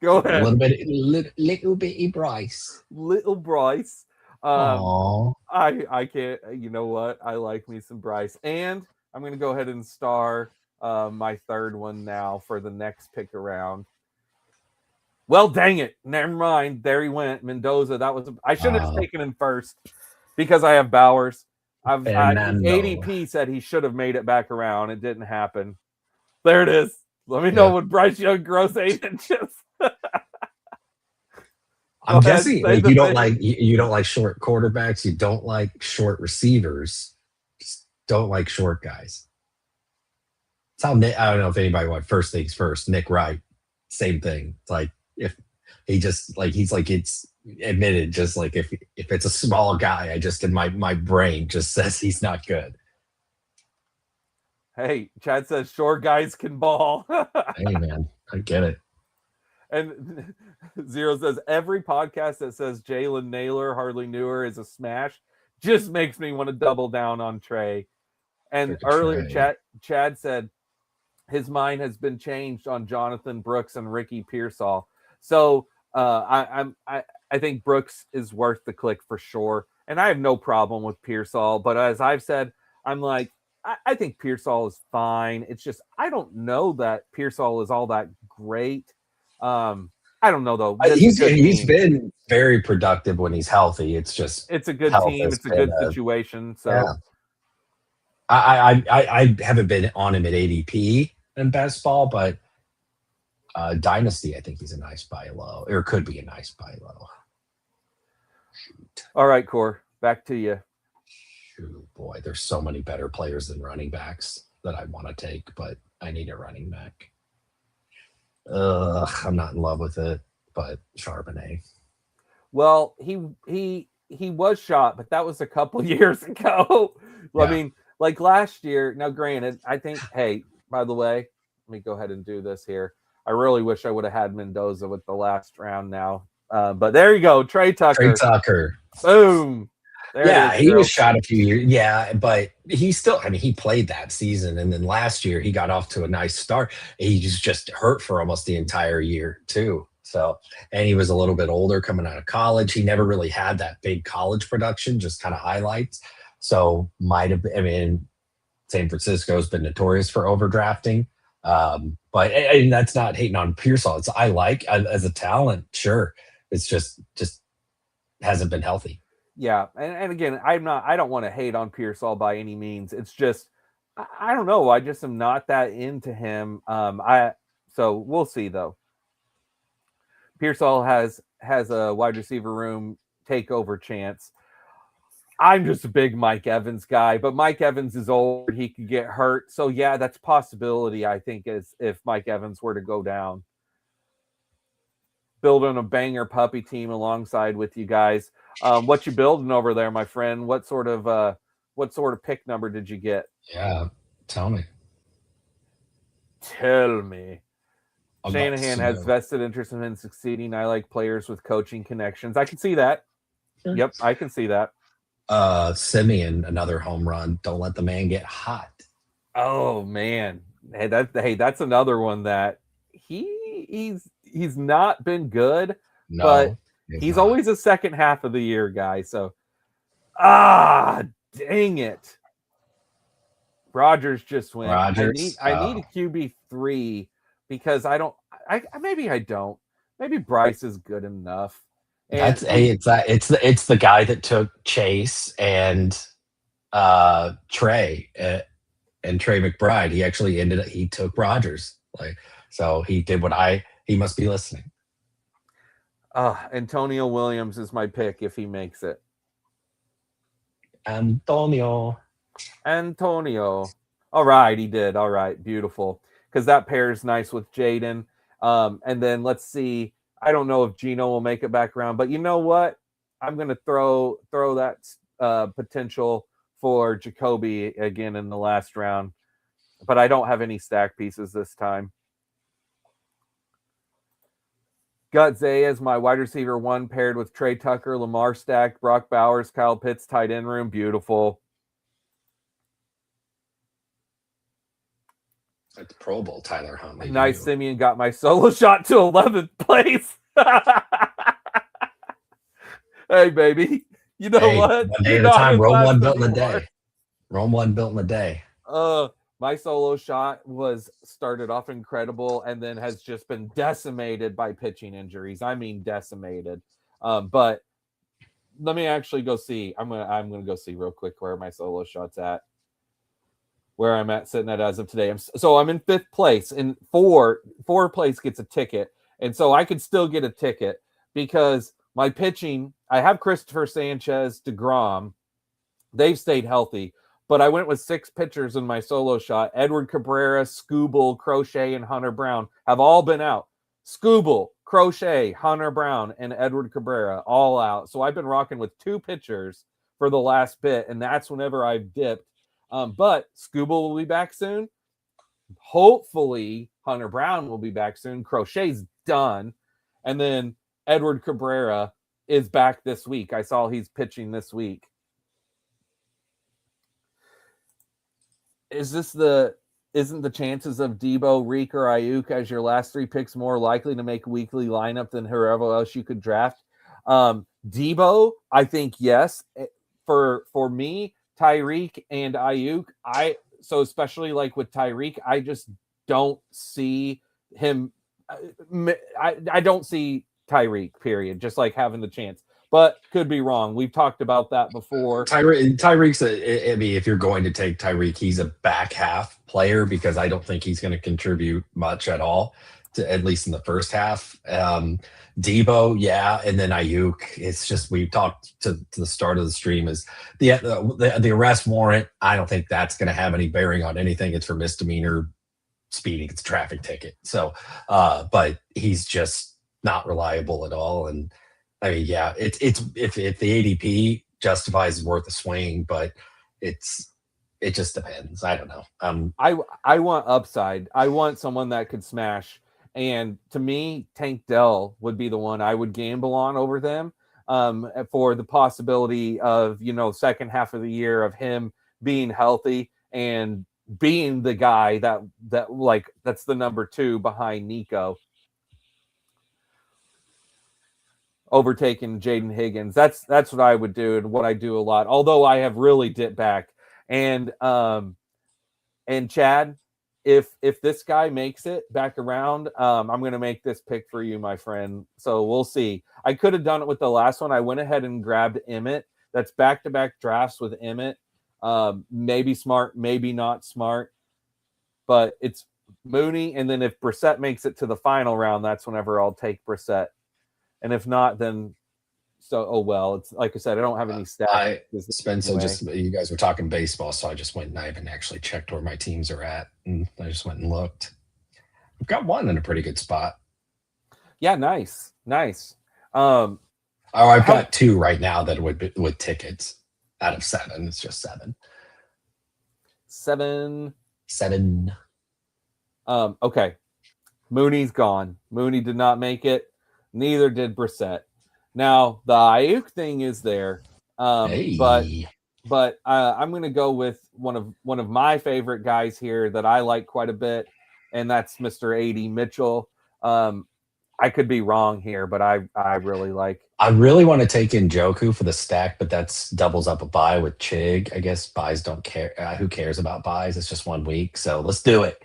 Go A ahead. little bitty Bryce. Little Bryce. Aww. I can't. You know what? I like me some Bryce, and I'm going to go ahead and star my third one now for the next pick around. Well, dang it! Never mind. There he went, Mendoza. I should have taken him first because I have Bowers. ADP said he should have made it back around. It didn't happen. There it is. Let me know when Bryce Young grows 8 inches. I'm guessing like, you don't like short quarterbacks. You don't like short receivers. Just don't like short guys. It's how I don't know if anybody went first things first. Nick Wright, same thing. It's like if he just like he's like it's admitted just like if it's a small guy, I just in my brain just says he's not good. Hey, Chad says short guys can ball. Hey man, I get it. And Zero says every podcast that says Jalen Naylor hardly knew her is a smash just makes me want to double down on Trey. And earlier Chad said his mind has been changed on Jonathan Brooks and Ricky Pearsall. So I think Brooks is worth the click for sure. And I have no problem with Pearsall. But as I've said, I'm like, I think Pearsall is fine. It's just I don't know that Pearsall is all that great. I don't know though. He's been very productive when he's healthy. It's just it's a good team. It's a good situation. So yeah. I haven't been on him at ADP in best ball, but Dynasty, I think he's a nice buy low, or could be a nice buy low. Shoot. All right, Core, back to you. Shoot, boy, there's so many better players than running backs that I want to take, but I need a running back. I'm not in love with it, but Charbonnet. Well, he was shot, but that was a couple years ago. I mean, like last year. Now, granted, I think. Hey, by the way, let me go ahead and do this here. I really wish I would have had Mendoza with the last round now, but there you go, Trey Tucker. Boom. There he was shot a few years. Yeah, but he still, I mean, he played that season. And then last year he got off to a nice start. He just hurt for almost the entire year, too. So, and he was a little bit older coming out of college. He never really had that big college production, just kind of highlights. So, might have, I mean, San Francisco's been notorious for overdrafting. But and that's not hating on Pearsall. It's as a talent, sure. It's just hasn't been healthy. Yeah, and again, I don't want to hate on Pearsall by any means. It's just I don't know. I just am not that into him. So we'll see though. Pearsall has a wide receiver room takeover chance. I'm just a big Mike Evans guy, but Mike Evans is old. He could get hurt. So yeah, that's a possibility, I think, is if Mike Evans were to go down. Building a banger puppy team alongside with you guys. What you building over there, my friend? What sort of pick number did you get? Yeah, tell me. Shanahan has vested interest in him succeeding. I like players with coaching connections. I can see that. Sure. Yep, I can see that. Simeon, another home run. Don't let the man get hot. Oh man, that's another one that he's not been good, but he's always a second half of the year guy. So, dang it, Rodgers just went. I need a QB3 because maybe I don't. Maybe Bryce is good enough. And it's the guy that took Chase and Trey and Trey McBride. He actually he took Rodgers. So he did he must be listening. Antonio Williams is my pick if he makes it. Antonio. All right, he did. All right, beautiful. because that pairs nice with Jaden. And then let's see. I don't know if Gino will make it back around, but you know what? I'm going to throw that potential for Jacoby again in the last round, but I don't have any stack pieces this time. Got Zay as my wide receiver 1 paired with Trey Tucker, Lamar stacked, Brock Bowers, Kyle Pitts, tight end room. Beautiful. Like the Pro Bowl, Tyler Huntley. Nice. Simeon got my solo shot to 11th place. Hey, baby. You know what? One day at a time. Rome one built in a day. Rome one built in a day. My solo shot was started off incredible and then has just been decimated by pitching injuries. I mean, decimated. But let me actually go see. I'm gonna go see real quick where my solo shot's at. Where I'm at sitting at as of today. I'm in 5th place, and four place gets a ticket. And so I could still get a ticket because my pitching, I have Christopher Sanchez, DeGrom. They've stayed healthy, but I went with 6 pitchers in my solo shot. Edward Cabrera, Scooble, Crochet, and Hunter Brown have all been out. Scooble, Crochet, Hunter Brown, and Edward Cabrera all out. So I've been rocking with 2 pitchers for the last bit, and that's whenever I've dipped. But Scooble will be back soon. Hopefully, Hunter Brown will be back soon. Crochet's done. And then Edward Cabrera is back this week. I saw he's pitching this week. Isn't the chances of Debo, Reek, or Ayuk as your last 3 picks more likely to make a weekly lineup than whoever else you could draft? Debo, I think yes. For me, Tyreek and Ayuk, so especially like with Tyreek, I just don't see him. I don't see Tyreek, period, just like having the chance, but could be wrong. We've talked about that before. Tyreek's, I mean, if you're going to take Tyreek, he's a back half player because I don't think he's going to contribute much at all, at least in the first half. Debo, yeah, and then Ayuk. It's just we talked to the start of the stream is the arrest warrant. I don't think that's going to have any bearing on anything. It's for misdemeanor speeding. It's a traffic ticket. So, but he's just not reliable at all. And I mean, yeah, it's if the ADP justifies worth a swing, but it just depends. I don't know. I want upside. I want someone that could smash. And to me, Tank Dell would be the one I would gamble on over them for the possibility of, second half of the year of him being healthy and being the guy that's the number 2 behind Nico. Overtaking Jaden Higgins. That's what I would do and what I do a lot. Although I have really dipped back. And Chad, if this guy makes it back around, I'm going to make this pick for you, my friend. So we'll see. I could have done it with the last one. I went ahead and grabbed Emmett. That's back-to-back drafts with Emmett. Maybe smart, maybe not smart. But it's Mooney. And then if Brissett makes it to the final round, that's whenever I'll take Brissett. And if not, then it's like I said, I don't have any stats. Spencer, anyway. You guys were talking baseball, so I just went and I haven't actually checked where my teams are at, and I just went and looked. I've got one in a pretty good spot. Yeah, nice. I've got 2 right now that would be with tickets out of 7. It's just 7. 7. Okay. Mooney's gone. Mooney did not make it. Neither did Brissett. Now the Ayuk thing is there, but I'm going to go with one of my favorite guys here that I like quite a bit, and that's Mr. A.D. Mitchell. I could be wrong here, but I really like. I really want to take Njoku for the stack, but that's doubles up a buy with Chig. I guess buys don't care. Who cares about buys? It's just 1 week, so let's do it.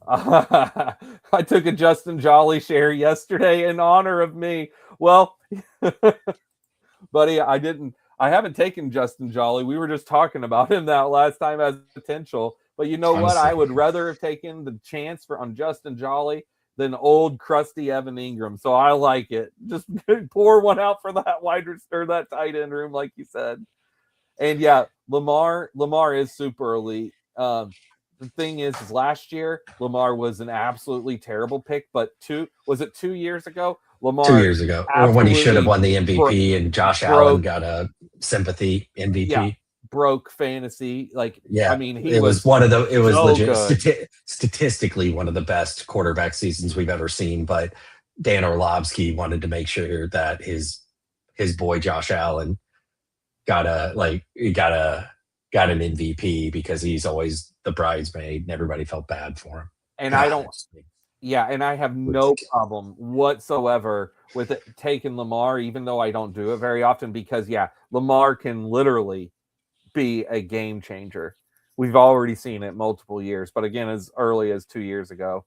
I took a Justin Jolly share yesterday in honor of me. Well, buddy, I haven't taken Justin Jolly. We were just talking about him that last time as potential. But you know what? I would rather have taken the chance on Justin Jolly than old crusty Evan Ingram. So I like it. Just pour one out for that that tight end room, like you said. And yeah, Lamar is super elite. the thing is last year Lamar was an absolutely terrible pick, but 2 years ago? 2 years Lamar ago, or when he should have absolutely won the bro- MVP and Josh Allen broke, got a sympathy yeah, MVP. broke fantasy. Like, I Yeah, mean, he it was was one of the. It was so legit good. statistically one of the best quarterback seasons we've ever seen. But Dan Orlovsky wanted to make sure that his boy Josh Allen got an MVP because he's always the bridesmaid, and everybody felt bad for him. And I God, don't, yeah, and I have no ridiculous. problem whatsoever with taking Lamar, even though I don't do it very often, because yeah, Lamar can literally be a game changer. We've already seen it multiple years, but again, as early as 2 years ago.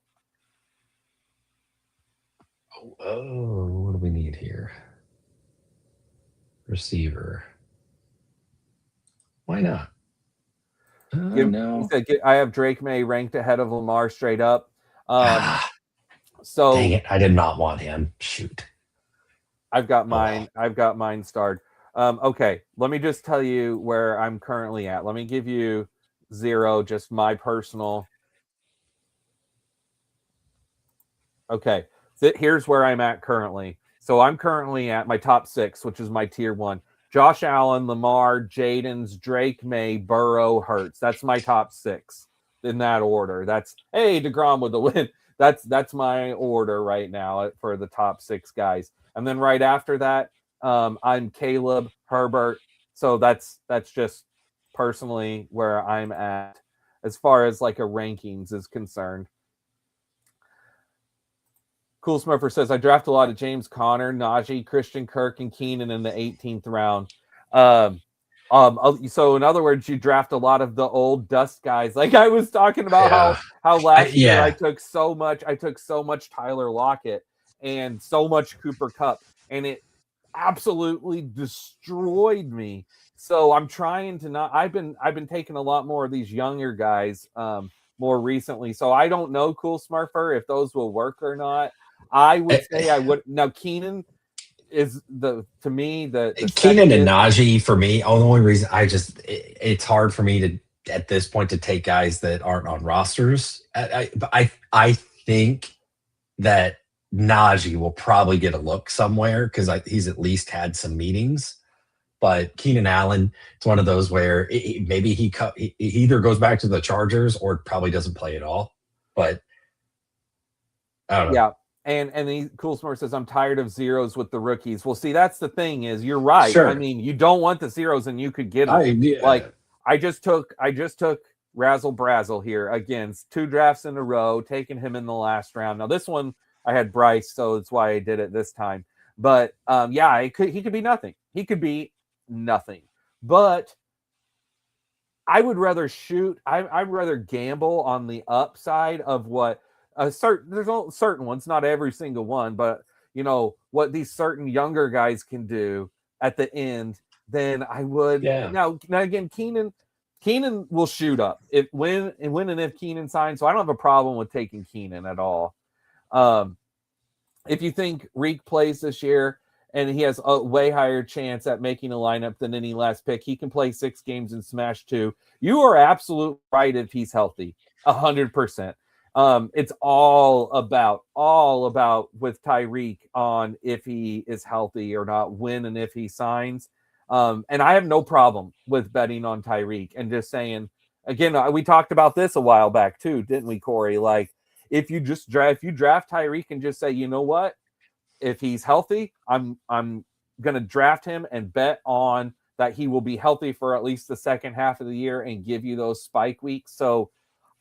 Oh, what do we need here? Receiver. Why not? He No. said, I have Drake May ranked ahead of Lamar straight up. Um, Ah, dang so it. I did not want him. Shoot. I've got Oh, well. mine. I've got mine starred. Okay, let me just tell you where I'm currently at. Let me give you zero, just my personal. Okay, so here's where I'm at currently. So I'm currently at my top six, which is my tier one. Josh Allen, Lamar, Jaden's, Drake May, Burrow, Hurts. That's my top six in that order. That's hey DeGrom with the win. That's my order right now for the top six guys. And then right after that, I'm Caleb, Herbert. So that's just personally where I'm at as far as like a rankings is concerned. Cool Smurfer says I draft a lot of James Conner, Najee, Christian Kirk, and Keenan in the 18th round. Um, so in other words, you draft a lot of the old dust guys. Like I was talking about Yeah. how last year Yeah. I took so much Tyler Lockett and so much Cooper Cup, and it absolutely destroyed me. So I'm trying to not. I've been taking a lot more of these younger guys more recently. So I don't know, Cool Smurfer, if those will work or not. I would Eh, say I would now. Keenan is the to me the Keenan and second. Najee for me, the only reason it's hard for me to at this point to take guys that aren't on rosters. I think that Najee will probably get a look somewhere because he's at least had some meetings. But Keenan Allen, it's one of those where maybe he either goes back to the Chargers or probably doesn't play at all. But I don't know. Yeah. And the Cool Smart says I'm tired of zeros with the rookies. Well, see, that's the thing is you're right. I Sure. mean, you don't want the zeros and you could get them. Yeah. Like I just took Razzle Brazzle here again, 2 drafts in a row, taking him in the last round. Now this one I had Bryce, so that's why I did it this time. But yeah, he could be nothing. He could be nothing. But I would rather I'd rather gamble on the upside of what there's certain ones, not every single one, but what these certain younger guys can do at the end than I would Yeah. now again Keenan will shoot up if when and if Keenan signs, so I don't have a problem with taking Keenan at all. Um, if you think Reek plays this year and he has a way higher chance at making a lineup than any last pick, he can play 6 games and smash 2. You are absolutely right if he's healthy, 100%. It's all about with Tyreek on if he is healthy or not, when and if he signs. And I have no problem with betting on Tyreek and just saying, again, we talked about this a while back too, didn't we, Cory? Like if you draft Tyreek and just say, you know what, if he's healthy, I'm gonna draft him and bet on that he will be healthy for at least the second half of the year and give you those spike weeks. So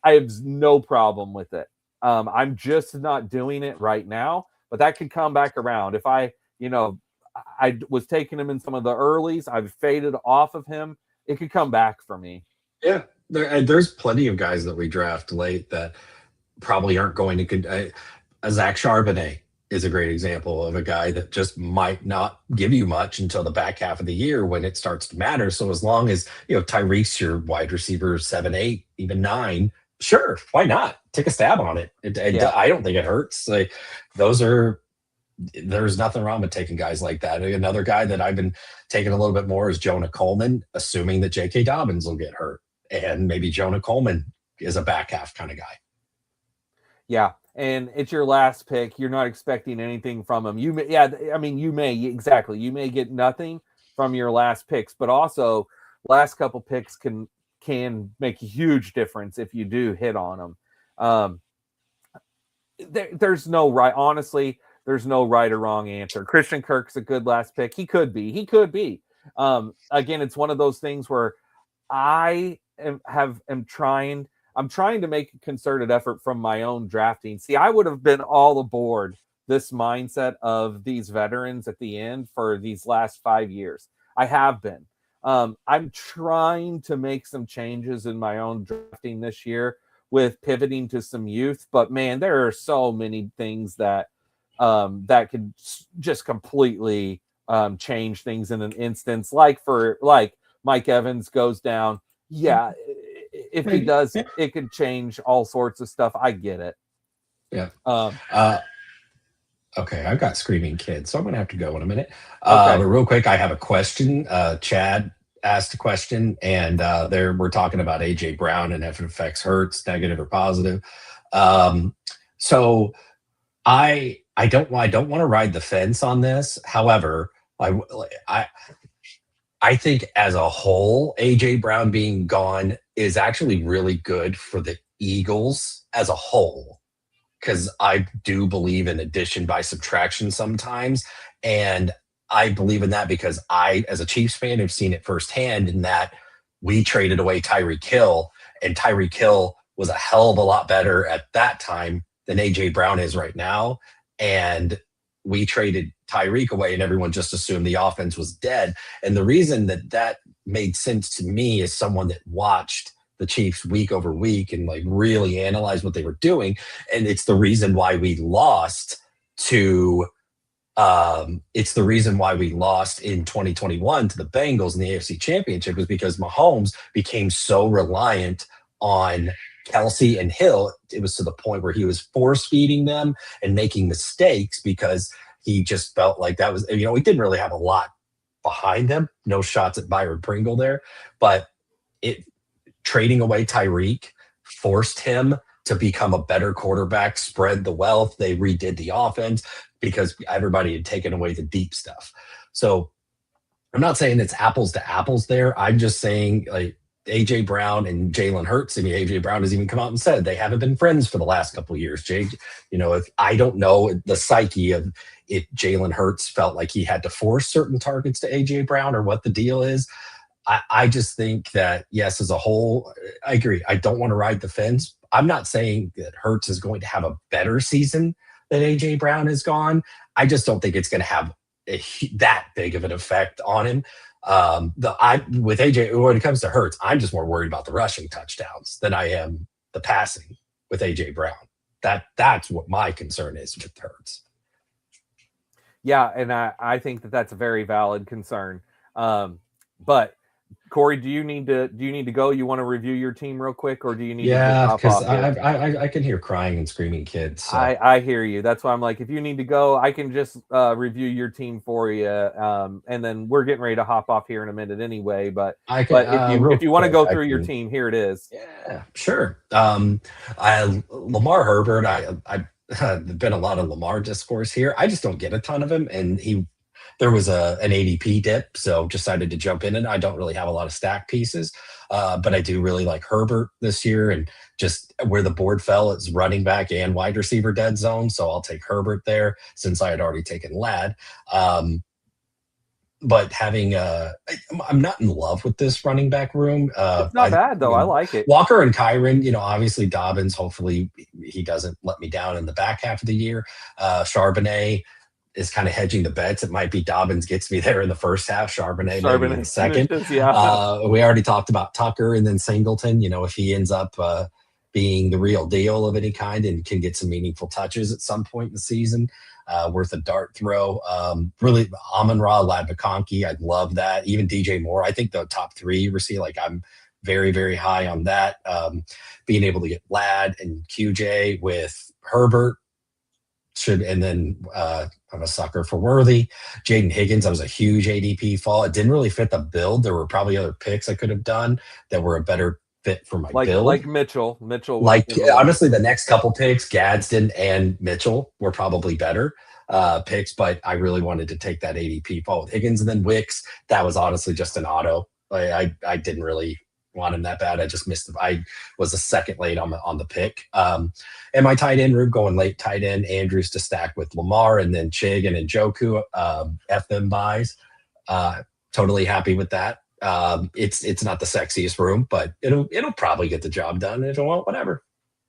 I have no problem with it. I'm just not doing it right now, but that could come back around. If I was taking him in some of the earlies, I've faded off of him. It could come back for me. Yeah. There's plenty of guys that we draft late that probably aren't going to. Zach Charbonnet is a great example of a guy that just might not give you much until the back half of the year when it starts to matter. So as long as Tyreek's your wide receiver 7, 8, even 9, sure, why not take a stab on it? Yeah. I don't think it hurts. Like there's nothing wrong with taking guys like that. Another guy that I've been taking a little bit more is Jonah Coleman, assuming that J.K. Dobbins will get hurt, and maybe Jonah Coleman is a back half kind of guy. Yeah, and it's your last pick. You're not expecting anything from him. You may, yeah, I mean, you may exactly. You may get nothing from your last picks, but also last couple picks can make a huge difference if you do hit on them. Um, there's no right. Honestly, there's no right or wrong answer. Christian Kirk's a good last pick. He could be. He could be. Again, it's one of those things where am trying. I'm trying to make a concerted effort from my own drafting. See, I would have been all aboard this mindset of these veterans at the end for these last 5 years. I have been. I'm trying to make some changes in my own drafting this year with pivoting to some youth, but man, there are so many things that could just completely change things in an instance. Like Mike Evans goes down. Yeah, if he does, it could change all sorts of stuff. I get it. Yeah. Okay, I've got screaming kids, so I'm going to have to go in a minute. Okay. But real quick, I have a question. Chad asked a question, and we're talking about AJ Brown and if it affects Hurts, negative or positive. So I don't want to ride the fence on this. However, I think as a whole, AJ Brown being gone is actually really good for the Eagles as a whole, because I do believe in addition by subtraction sometimes. And I believe in that because I, as a Chiefs fan, have seen it firsthand in that we traded away Tyreek Hill, and Tyreek Hill was a hell of a lot better at that time than AJ Brown is right now. And we traded Tyreek away and everyone just assumed the offense was dead. And the reason that made sense to me as someone that watched the Chiefs week over week and like really analyzed what they were doing. And it's the reason why we lost to it's the reason why we lost in 2021 to the Bengals in the AFC Championship, was because Mahomes became so reliant on Kelsey and Hill. It was to the point where he was force feeding them and making mistakes because he just felt like that was, we didn't really have a lot behind them. No shots at Byron Pringle there, but trading away Tyreek forced him to become a better quarterback, spread the wealth. They redid the offense because everybody had taken away the deep stuff. So I'm not saying it's apples to apples there. I'm just saying, like, AJ Brown and Jalen Hurts. I mean, AJ Brown has even come out and said they haven't been friends for the last couple of years. If I don't know the psyche of if Jalen Hurts felt like he had to force certain targets to AJ Brown or what the deal is. I just think that, yes, as a whole, I agree. I don't want to ride the fence. I'm not saying that Hurts is going to have a better season than AJ Brown has gone. I just don't think it's going to have that big of an effect on him. With AJ, when it comes to Hurts, I'm just more worried about the rushing touchdowns than I am the passing with AJ Brown. That's what my concern is with Hurts. Yeah, and I think that's a very valid concern. But Cory, do you need to go? You want to review your team real quick, or do you need to just hop because off I can hear crying and screaming kids. So. I hear you. That's why I'm like, if you need to go, I can just review your team for you, and then we're getting ready to hop off here in a minute anyway. But if you want to go through your team, here it is. Yeah, sure. Lamar Herbert. I've been a lot of Lamar discourse here. I just don't get a ton of him, and there was an ADP dip, so decided to jump in, and I don't really have a lot of stack pieces, but I do really like Herbert this year, and just where the board fell, it's running back and wide receiver dead zone, so I'll take Herbert there since I had already taken Ladd. But I'm not in love with this running back room. It's not bad though. I like it. Walker and Kyron, obviously Dobbins. Hopefully he doesn't let me down in the back half of the year. Charbonnet is kind of hedging the bets. It might be Dobbins gets me there in the first half. Charbonnet maybe in the second. Yeah. We already talked about Tucker and then Singleton. If he ends up being the real deal of any kind and can get some meaningful touches at some point in the season, worth a dart throw. Really, Amon-Ra, Ladd McConkey, I'd love that. Even DJ Moore, I think the top three receive. Like, I'm very, very high on that. Being able to get Ladd and QJ with Herbert and then I'm a sucker for Worthy. Jaden Higgins, I was a huge ADP fall. It didn't really fit the build. There were probably other picks I could have done that were a better fit for my like build. Mitchell would have Like been the one. honestly, the next couple picks, Gadsden and Mitchell were probably better picks, but I really wanted to take that ADP fall with Higgins, and then Wicks. That was honestly just an auto. I didn't really want him that bad. I just missed him. I was a second late on the pick. And my tight end room going late tight end Andrews to stack with Lamar, and then Chig and Njoku F them buys. Uh, totally happy with that. It's not the sexiest room, but it'll probably get the job done. If it won't, whatever.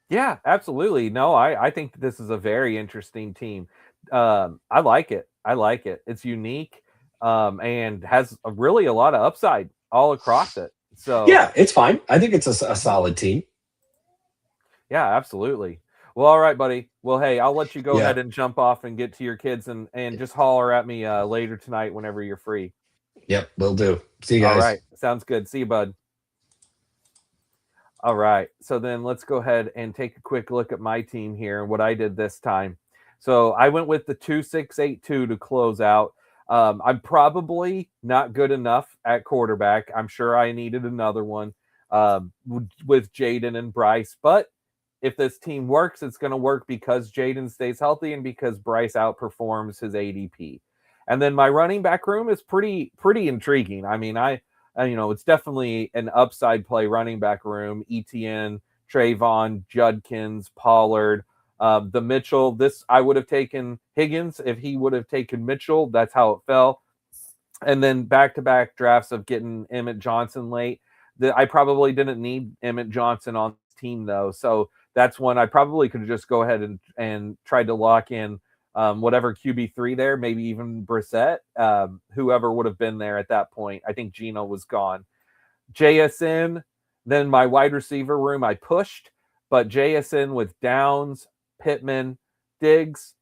Yeah, absolutely. No, I think this is a very interesting team. I like it. I like it. It's unique, and has really a lot of upside all across it. So Yeah, it's fine. I think it's a solid team. yeah, absolutely. Well, all right, buddy. Well, hey, I'll let you go Yeah. ahead and jump off and get to your kids, and just holler at me later tonight whenever you're free. Yep, will do. See you All guys. right, sounds good. See you, bud. All right. So then let's go ahead and take a quick look at my team here and what I did this time. So I went with the 2-6-8-2 to close out. I'm probably not good enough at quarterback. I'm sure I needed another one with Jaden and Bryce. But if this team works, it's going to work because Jaden stays healthy and because Bryce outperforms his ADP. And then my running back room is pretty intriguing. I mean, it's definitely an upside play running back room. ETN, Trayvon, Judkins, Pollard, the Mitchell. This I would have taken Higgins if he would have taken Mitchell. That's how it fell. And then back-to-back drafts of getting Emmett Johnson late. I probably didn't need Emmett Johnson on the team though, so that's one I probably could just go ahead and tried to lock in whatever QB3 there, maybe even Brissett, whoever would have been there at that point. I think Gino was gone. JSN, then my wide receiver room I pushed, but JSN with Downs, Pittman, Diggs,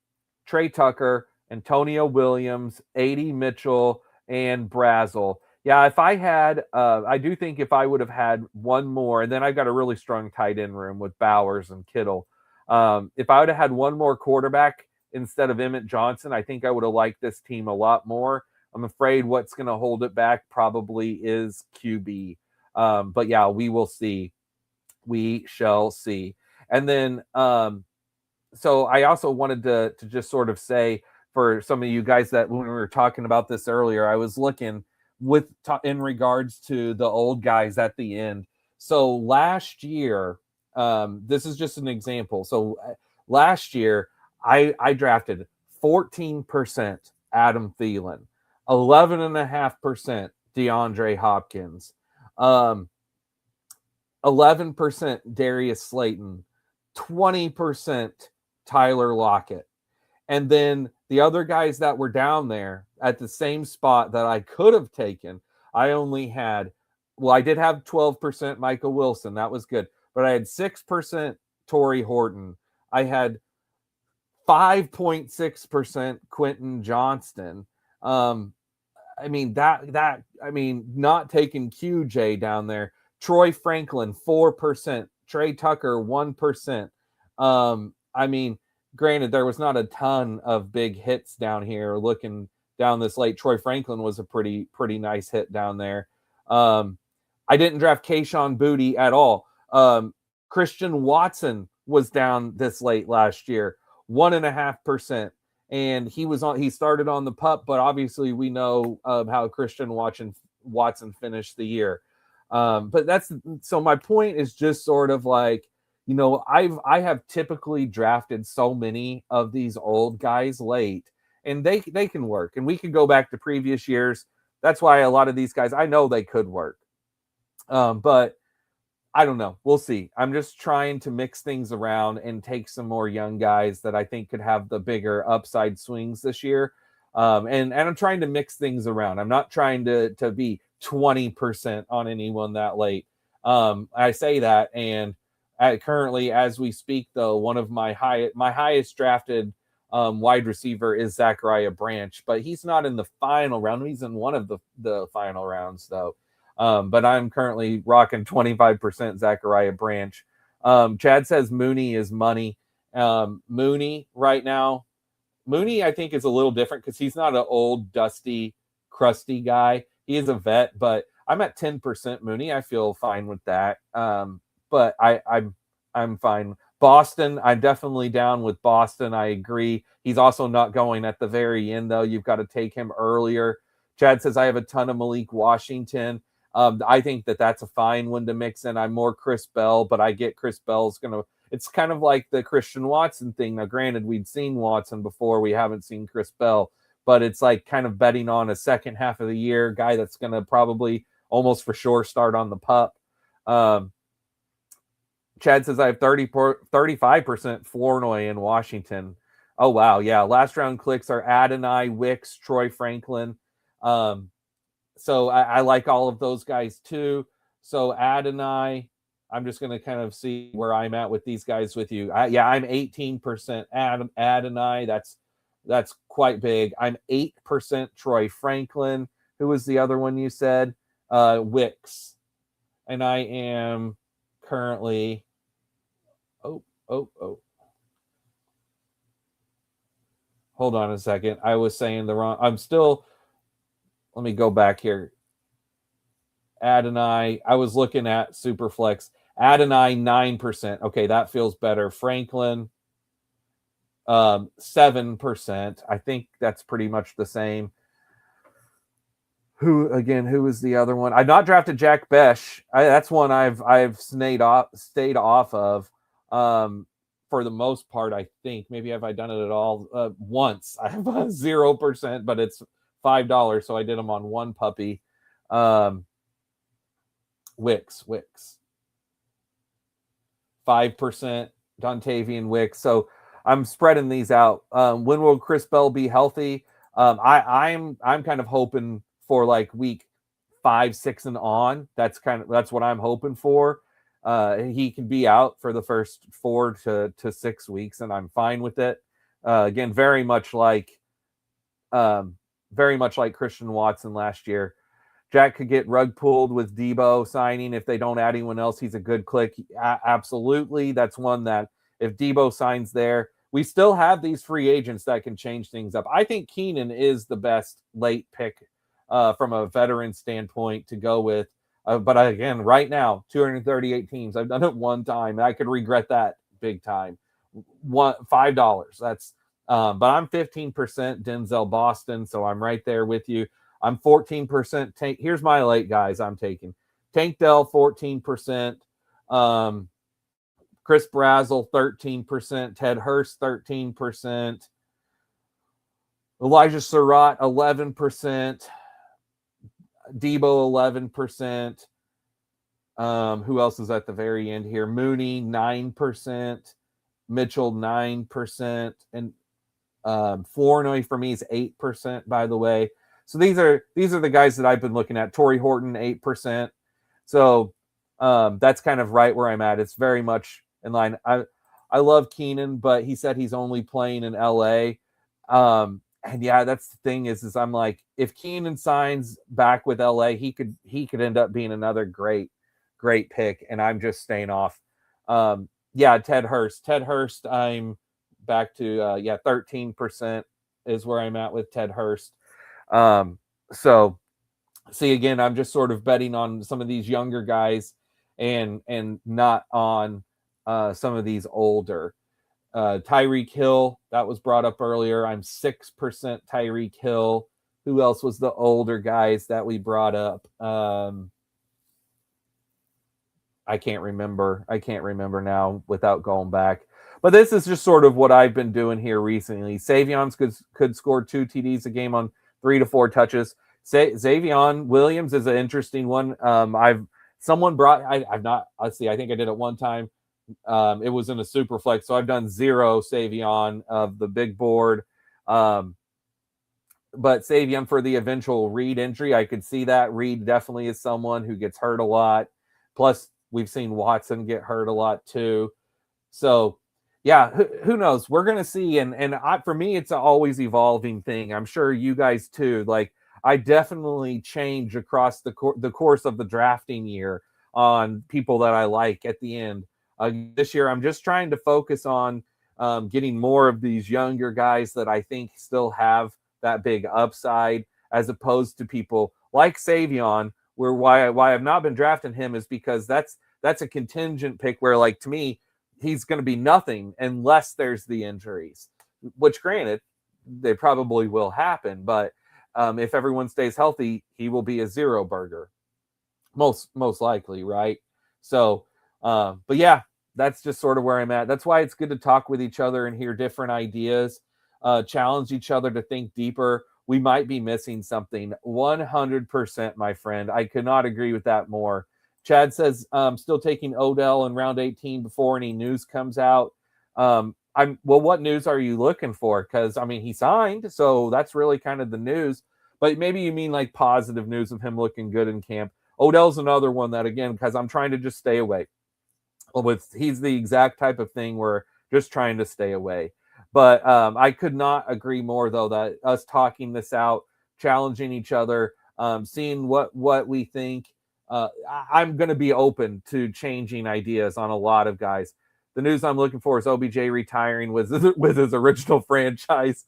Trey Tucker, Antonio Williams, AD Mitchell, and Brazel. Yeah, if I had, I do think if I would have had one more, and then I've got a really strong tight end room with Bowers and Kittle. If I would have had one more quarterback instead of Emmett Johnson, I think I would have liked this team a lot more. I'm afraid what's going to hold it back probably is QB. But yeah, we will see. We shall see. And then, so I also wanted to just sort of say for some of you guys that when we were talking about this earlier, I was looking in regards to the old guys at the end. So last year, this is just an example. So last year, I drafted 14% Adam Thielen, 11.5% DeAndre Hopkins, 11% Darius Slayton, 20% Tyler Lockett. And then the other guys that were down there at the same spot that I could have taken, I only had, well, I did have 12% Michael Wilson. That was good. But I had 6% Torrey Horton. I had 5.6% Quentin Johnston. I mean, not taking QJ down there. Troy Franklin, 4%. Trey Tucker, 1%. I mean, granted, there was not a ton of big hits down here looking down this late. Troy Franklin was a pretty nice hit down there. I didn't draft Kayshon Boutte at all. Christian Watson was down this late last year, 1.5%. And he started on the pup, but obviously we know how Christian Watson finished the year. But so my point is just sort of like, I have typically drafted so many of these old guys late, and they can work. And we can go back to previous years. That's why a lot of these guys, I know they could work. But I don't know. We'll see. I'm just trying to mix things around and take some more young guys that I think could have the bigger upside swings this year. And I'm trying to mix things around. I'm not trying to be 20% on anyone that late. I say that, and currently, as we speak, though, one of my highest drafted wide receiver is Zachariah Branch, but he's not in the final round. He's in one of the final rounds, though. But I'm currently rocking 25% Zachariah Branch. Chad says Mooney is money. Mooney right now, I think is a little different because he's not an old, dusty, crusty guy. He is a vet, but I'm at 10% Mooney. I feel fine with that. But I'm fine. Boston, I'm definitely down with Boston. I agree. He's also not going at the very end, though. You've got to take him earlier. Chad says, I have a ton of Malik Washington. I think that's a fine one to mix in. I'm more Chris Bell, but I get Chris Bell's going to – it's kind of like the Christian Watson thing. Now, granted, we'd seen Watson before. We haven't seen Chris Bell. But it's like kind of betting on a second half of the year guy that's going to probably almost for sure start on the pup. Chad says I have 35% Flournoy in Washington. Oh, wow. Yeah. Last round clicks are Adonai, Wicks, Troy Franklin. So I like all of those guys too. So Adonai, I'm just going to kind of see where I'm at with these guys with you. I'm 18% Adonai. That's quite big. I'm 8% Troy Franklin. Who was the other one you said? Wicks. And I am currently hold on a second. I was saying the wrong. Let me go back here. Adonai. I was looking at Superflex. Adonai 9%. Okay, that feels better. Franklin 7%. I think that's pretty much the same. Who is the other one? I've not drafted Jack Besh. That's one I've stayed off of for the most part. I think maybe have I done it at all once. I have 0%, but it's $5, so I did them on one puppy. Wicks 5%. Dontavian Wicks. So I'm spreading these out. When will Chris Bell be healthy? I'm kind of hoping for like week 5, 6 and on. That's what I'm hoping for. He can be out for the first 4 to 6 weeks, and I'm fine with it. Again, very much like Christian Watson last year. Jack could get rug pulled with Debo signing if they don't add anyone else. He's a good click. Absolutely. That's one that if Debo signs there, we still have these free agents that can change things up. I think Keenan is the best late pick from a veteran standpoint to go with. But again, right now, 238 teams. I've done it one time. I could regret that big time. $5. That's but I'm 15% Denzel Boston, so I'm right there with you. I'm 14% Tank. Here's my late guys I'm taking. Tank Dell, 14%. Chris Brazzell, 13%. Ted Hurst, 13%. Elijah Surratt, 11%. Debo, 11%. Who else is at the very end here? Mooney, 9%. Mitchell, 9%. And Flournoy for me is 8%, by the way. So these are the guys that I've been looking at. Torrey Horton, 8%. So that's kind of right where I'm at. It's very much in line. I love Keenan, but he said he's only playing in LA. And yeah, that's the thing is I'm like, if Keenan signs back with LA, he could end up being another great pick. And I'm just staying off. Ted Hurst, I'm back to 13% is where I'm at with Ted Hurst. So see, again, I'm just sort of betting on some of these younger guys and not on some of these older. Tyreek Hill, that was brought up earlier. I'm 6% Tyreek Hill. Who else was the older guys that we brought up? I can't remember now without going back. But this is just sort of what I've been doing here recently. Savion could score 2 TDs a game on 3 to 4 touches. Xavion Williams is an interesting one. I think I did it one time. It was in a super flex, so I've done 0 Savion of the big board. But Savion for the eventual Reed injury, I could see that. Reed definitely is someone who gets hurt a lot. Plus, we've seen Watson get hurt a lot too. So, yeah, who knows? We're going to see. And for me, it's an always evolving thing. I'm sure you guys too. Like, I definitely change across the course of the drafting year on people that I like at the end. This year, I'm just trying to focus on getting more of these younger guys that I think still have that big upside, as opposed to people like Savion, Where why I've not been drafting him is because that's a contingent pick where, like, to me, he's going to be nothing unless there's the injuries, which granted, they probably will happen. But if everyone stays healthy, he will be a zero burger, most likely, right? So, but yeah, that's just sort of where I'm at. That's why it's good to talk with each other and hear different ideas, challenge each other to think deeper. We might be missing something. 100%, my friend. I could not agree with that more. Chad says still taking Odell in round 18 before any news comes out. Well, what news are you looking for? Because I mean, he signed, so that's really kind of the news. But maybe you mean like positive news of him looking good in camp. Odell's another one that, again, because I'm trying to just stay away. He's the exact type of thing where just trying to stay away. But I could not agree more, though, that us talking this out, challenging each other, seeing what we think. I'm going to be open to changing ideas on a lot of guys. The news I'm looking for is OBJ retiring with his original franchise.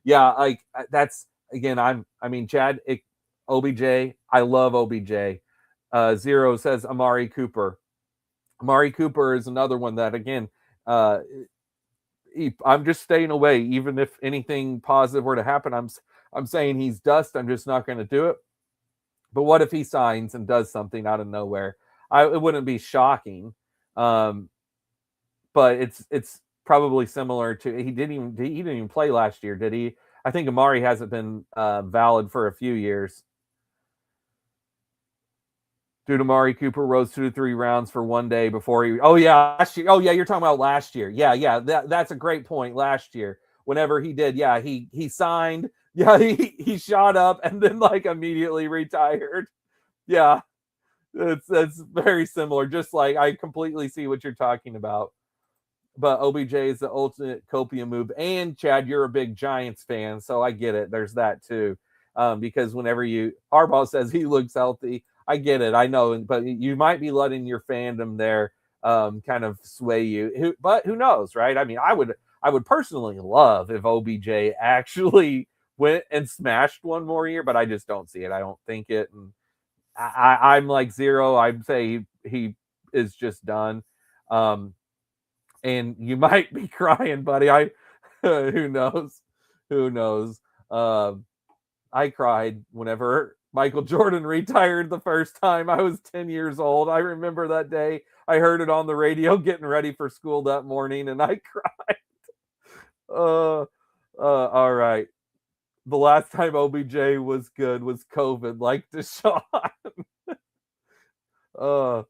Yeah, like that's again. Chad, OBJ. I love OBJ. Zero says Amari Cooper. Amari Cooper is another one that, again, I'm just staying away. Even if anything positive were to happen, I'm saying he's dust. I'm just not going to do it. But what if he signs and does something out of nowhere? It wouldn't be shocking. But it's probably similar to he didn't even play last year, did he? I think Amari hasn't been valid for a few years. Dude, Amari Cooper rose 2 to 3 rounds for one day before he. Oh yeah, last year. Oh yeah, you're talking about last year. Yeah. That's a great point. Last year, whenever he did, yeah, he signed. Yeah, he shot up and then like immediately retired. Yeah, that's very similar. Just like I completely see what you're talking about. But OBJ is the ultimate copium move. And Chad, you're a big Giants fan, so I get it. There's that too. Because whenever Harbaugh says he looks healthy, I get it. I know, but you might be letting your fandom there kind of sway you. But who knows, right? I mean, I would personally love if OBJ actually went and smashed one more year, but I just don't see it. I don't think it. And I'm like Zero. I'd say he is just done. And you might be crying, buddy. Who knows? Who knows? I cried whenever Michael Jordan retired the first time. I was 10 years old. I remember that day. I heard it on the radio getting ready for school that morning, and I cried. All right. The last time OBJ was good was COVID, like Deshaun. Well,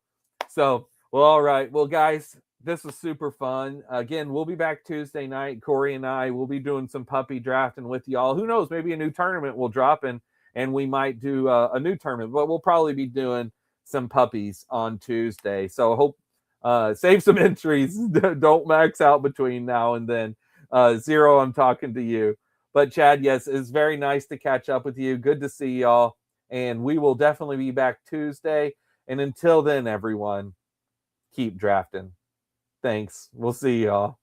all right. Well, guys, this was super fun. Again, we'll be back Tuesday night. Cory and I will be doing some puppy drafting with y'all. Who knows? Maybe a new tournament will drop and we might do a new tournament, but we'll probably be doing some puppies on Tuesday. So I hope save some entries. Don't max out between now and then. Zero, I'm talking to you. But Chad, yes, it's very nice to catch up with you. Good to see y'all. And we will definitely be back Tuesday. And until then, everyone, keep drafting. Thanks. We'll see y'all.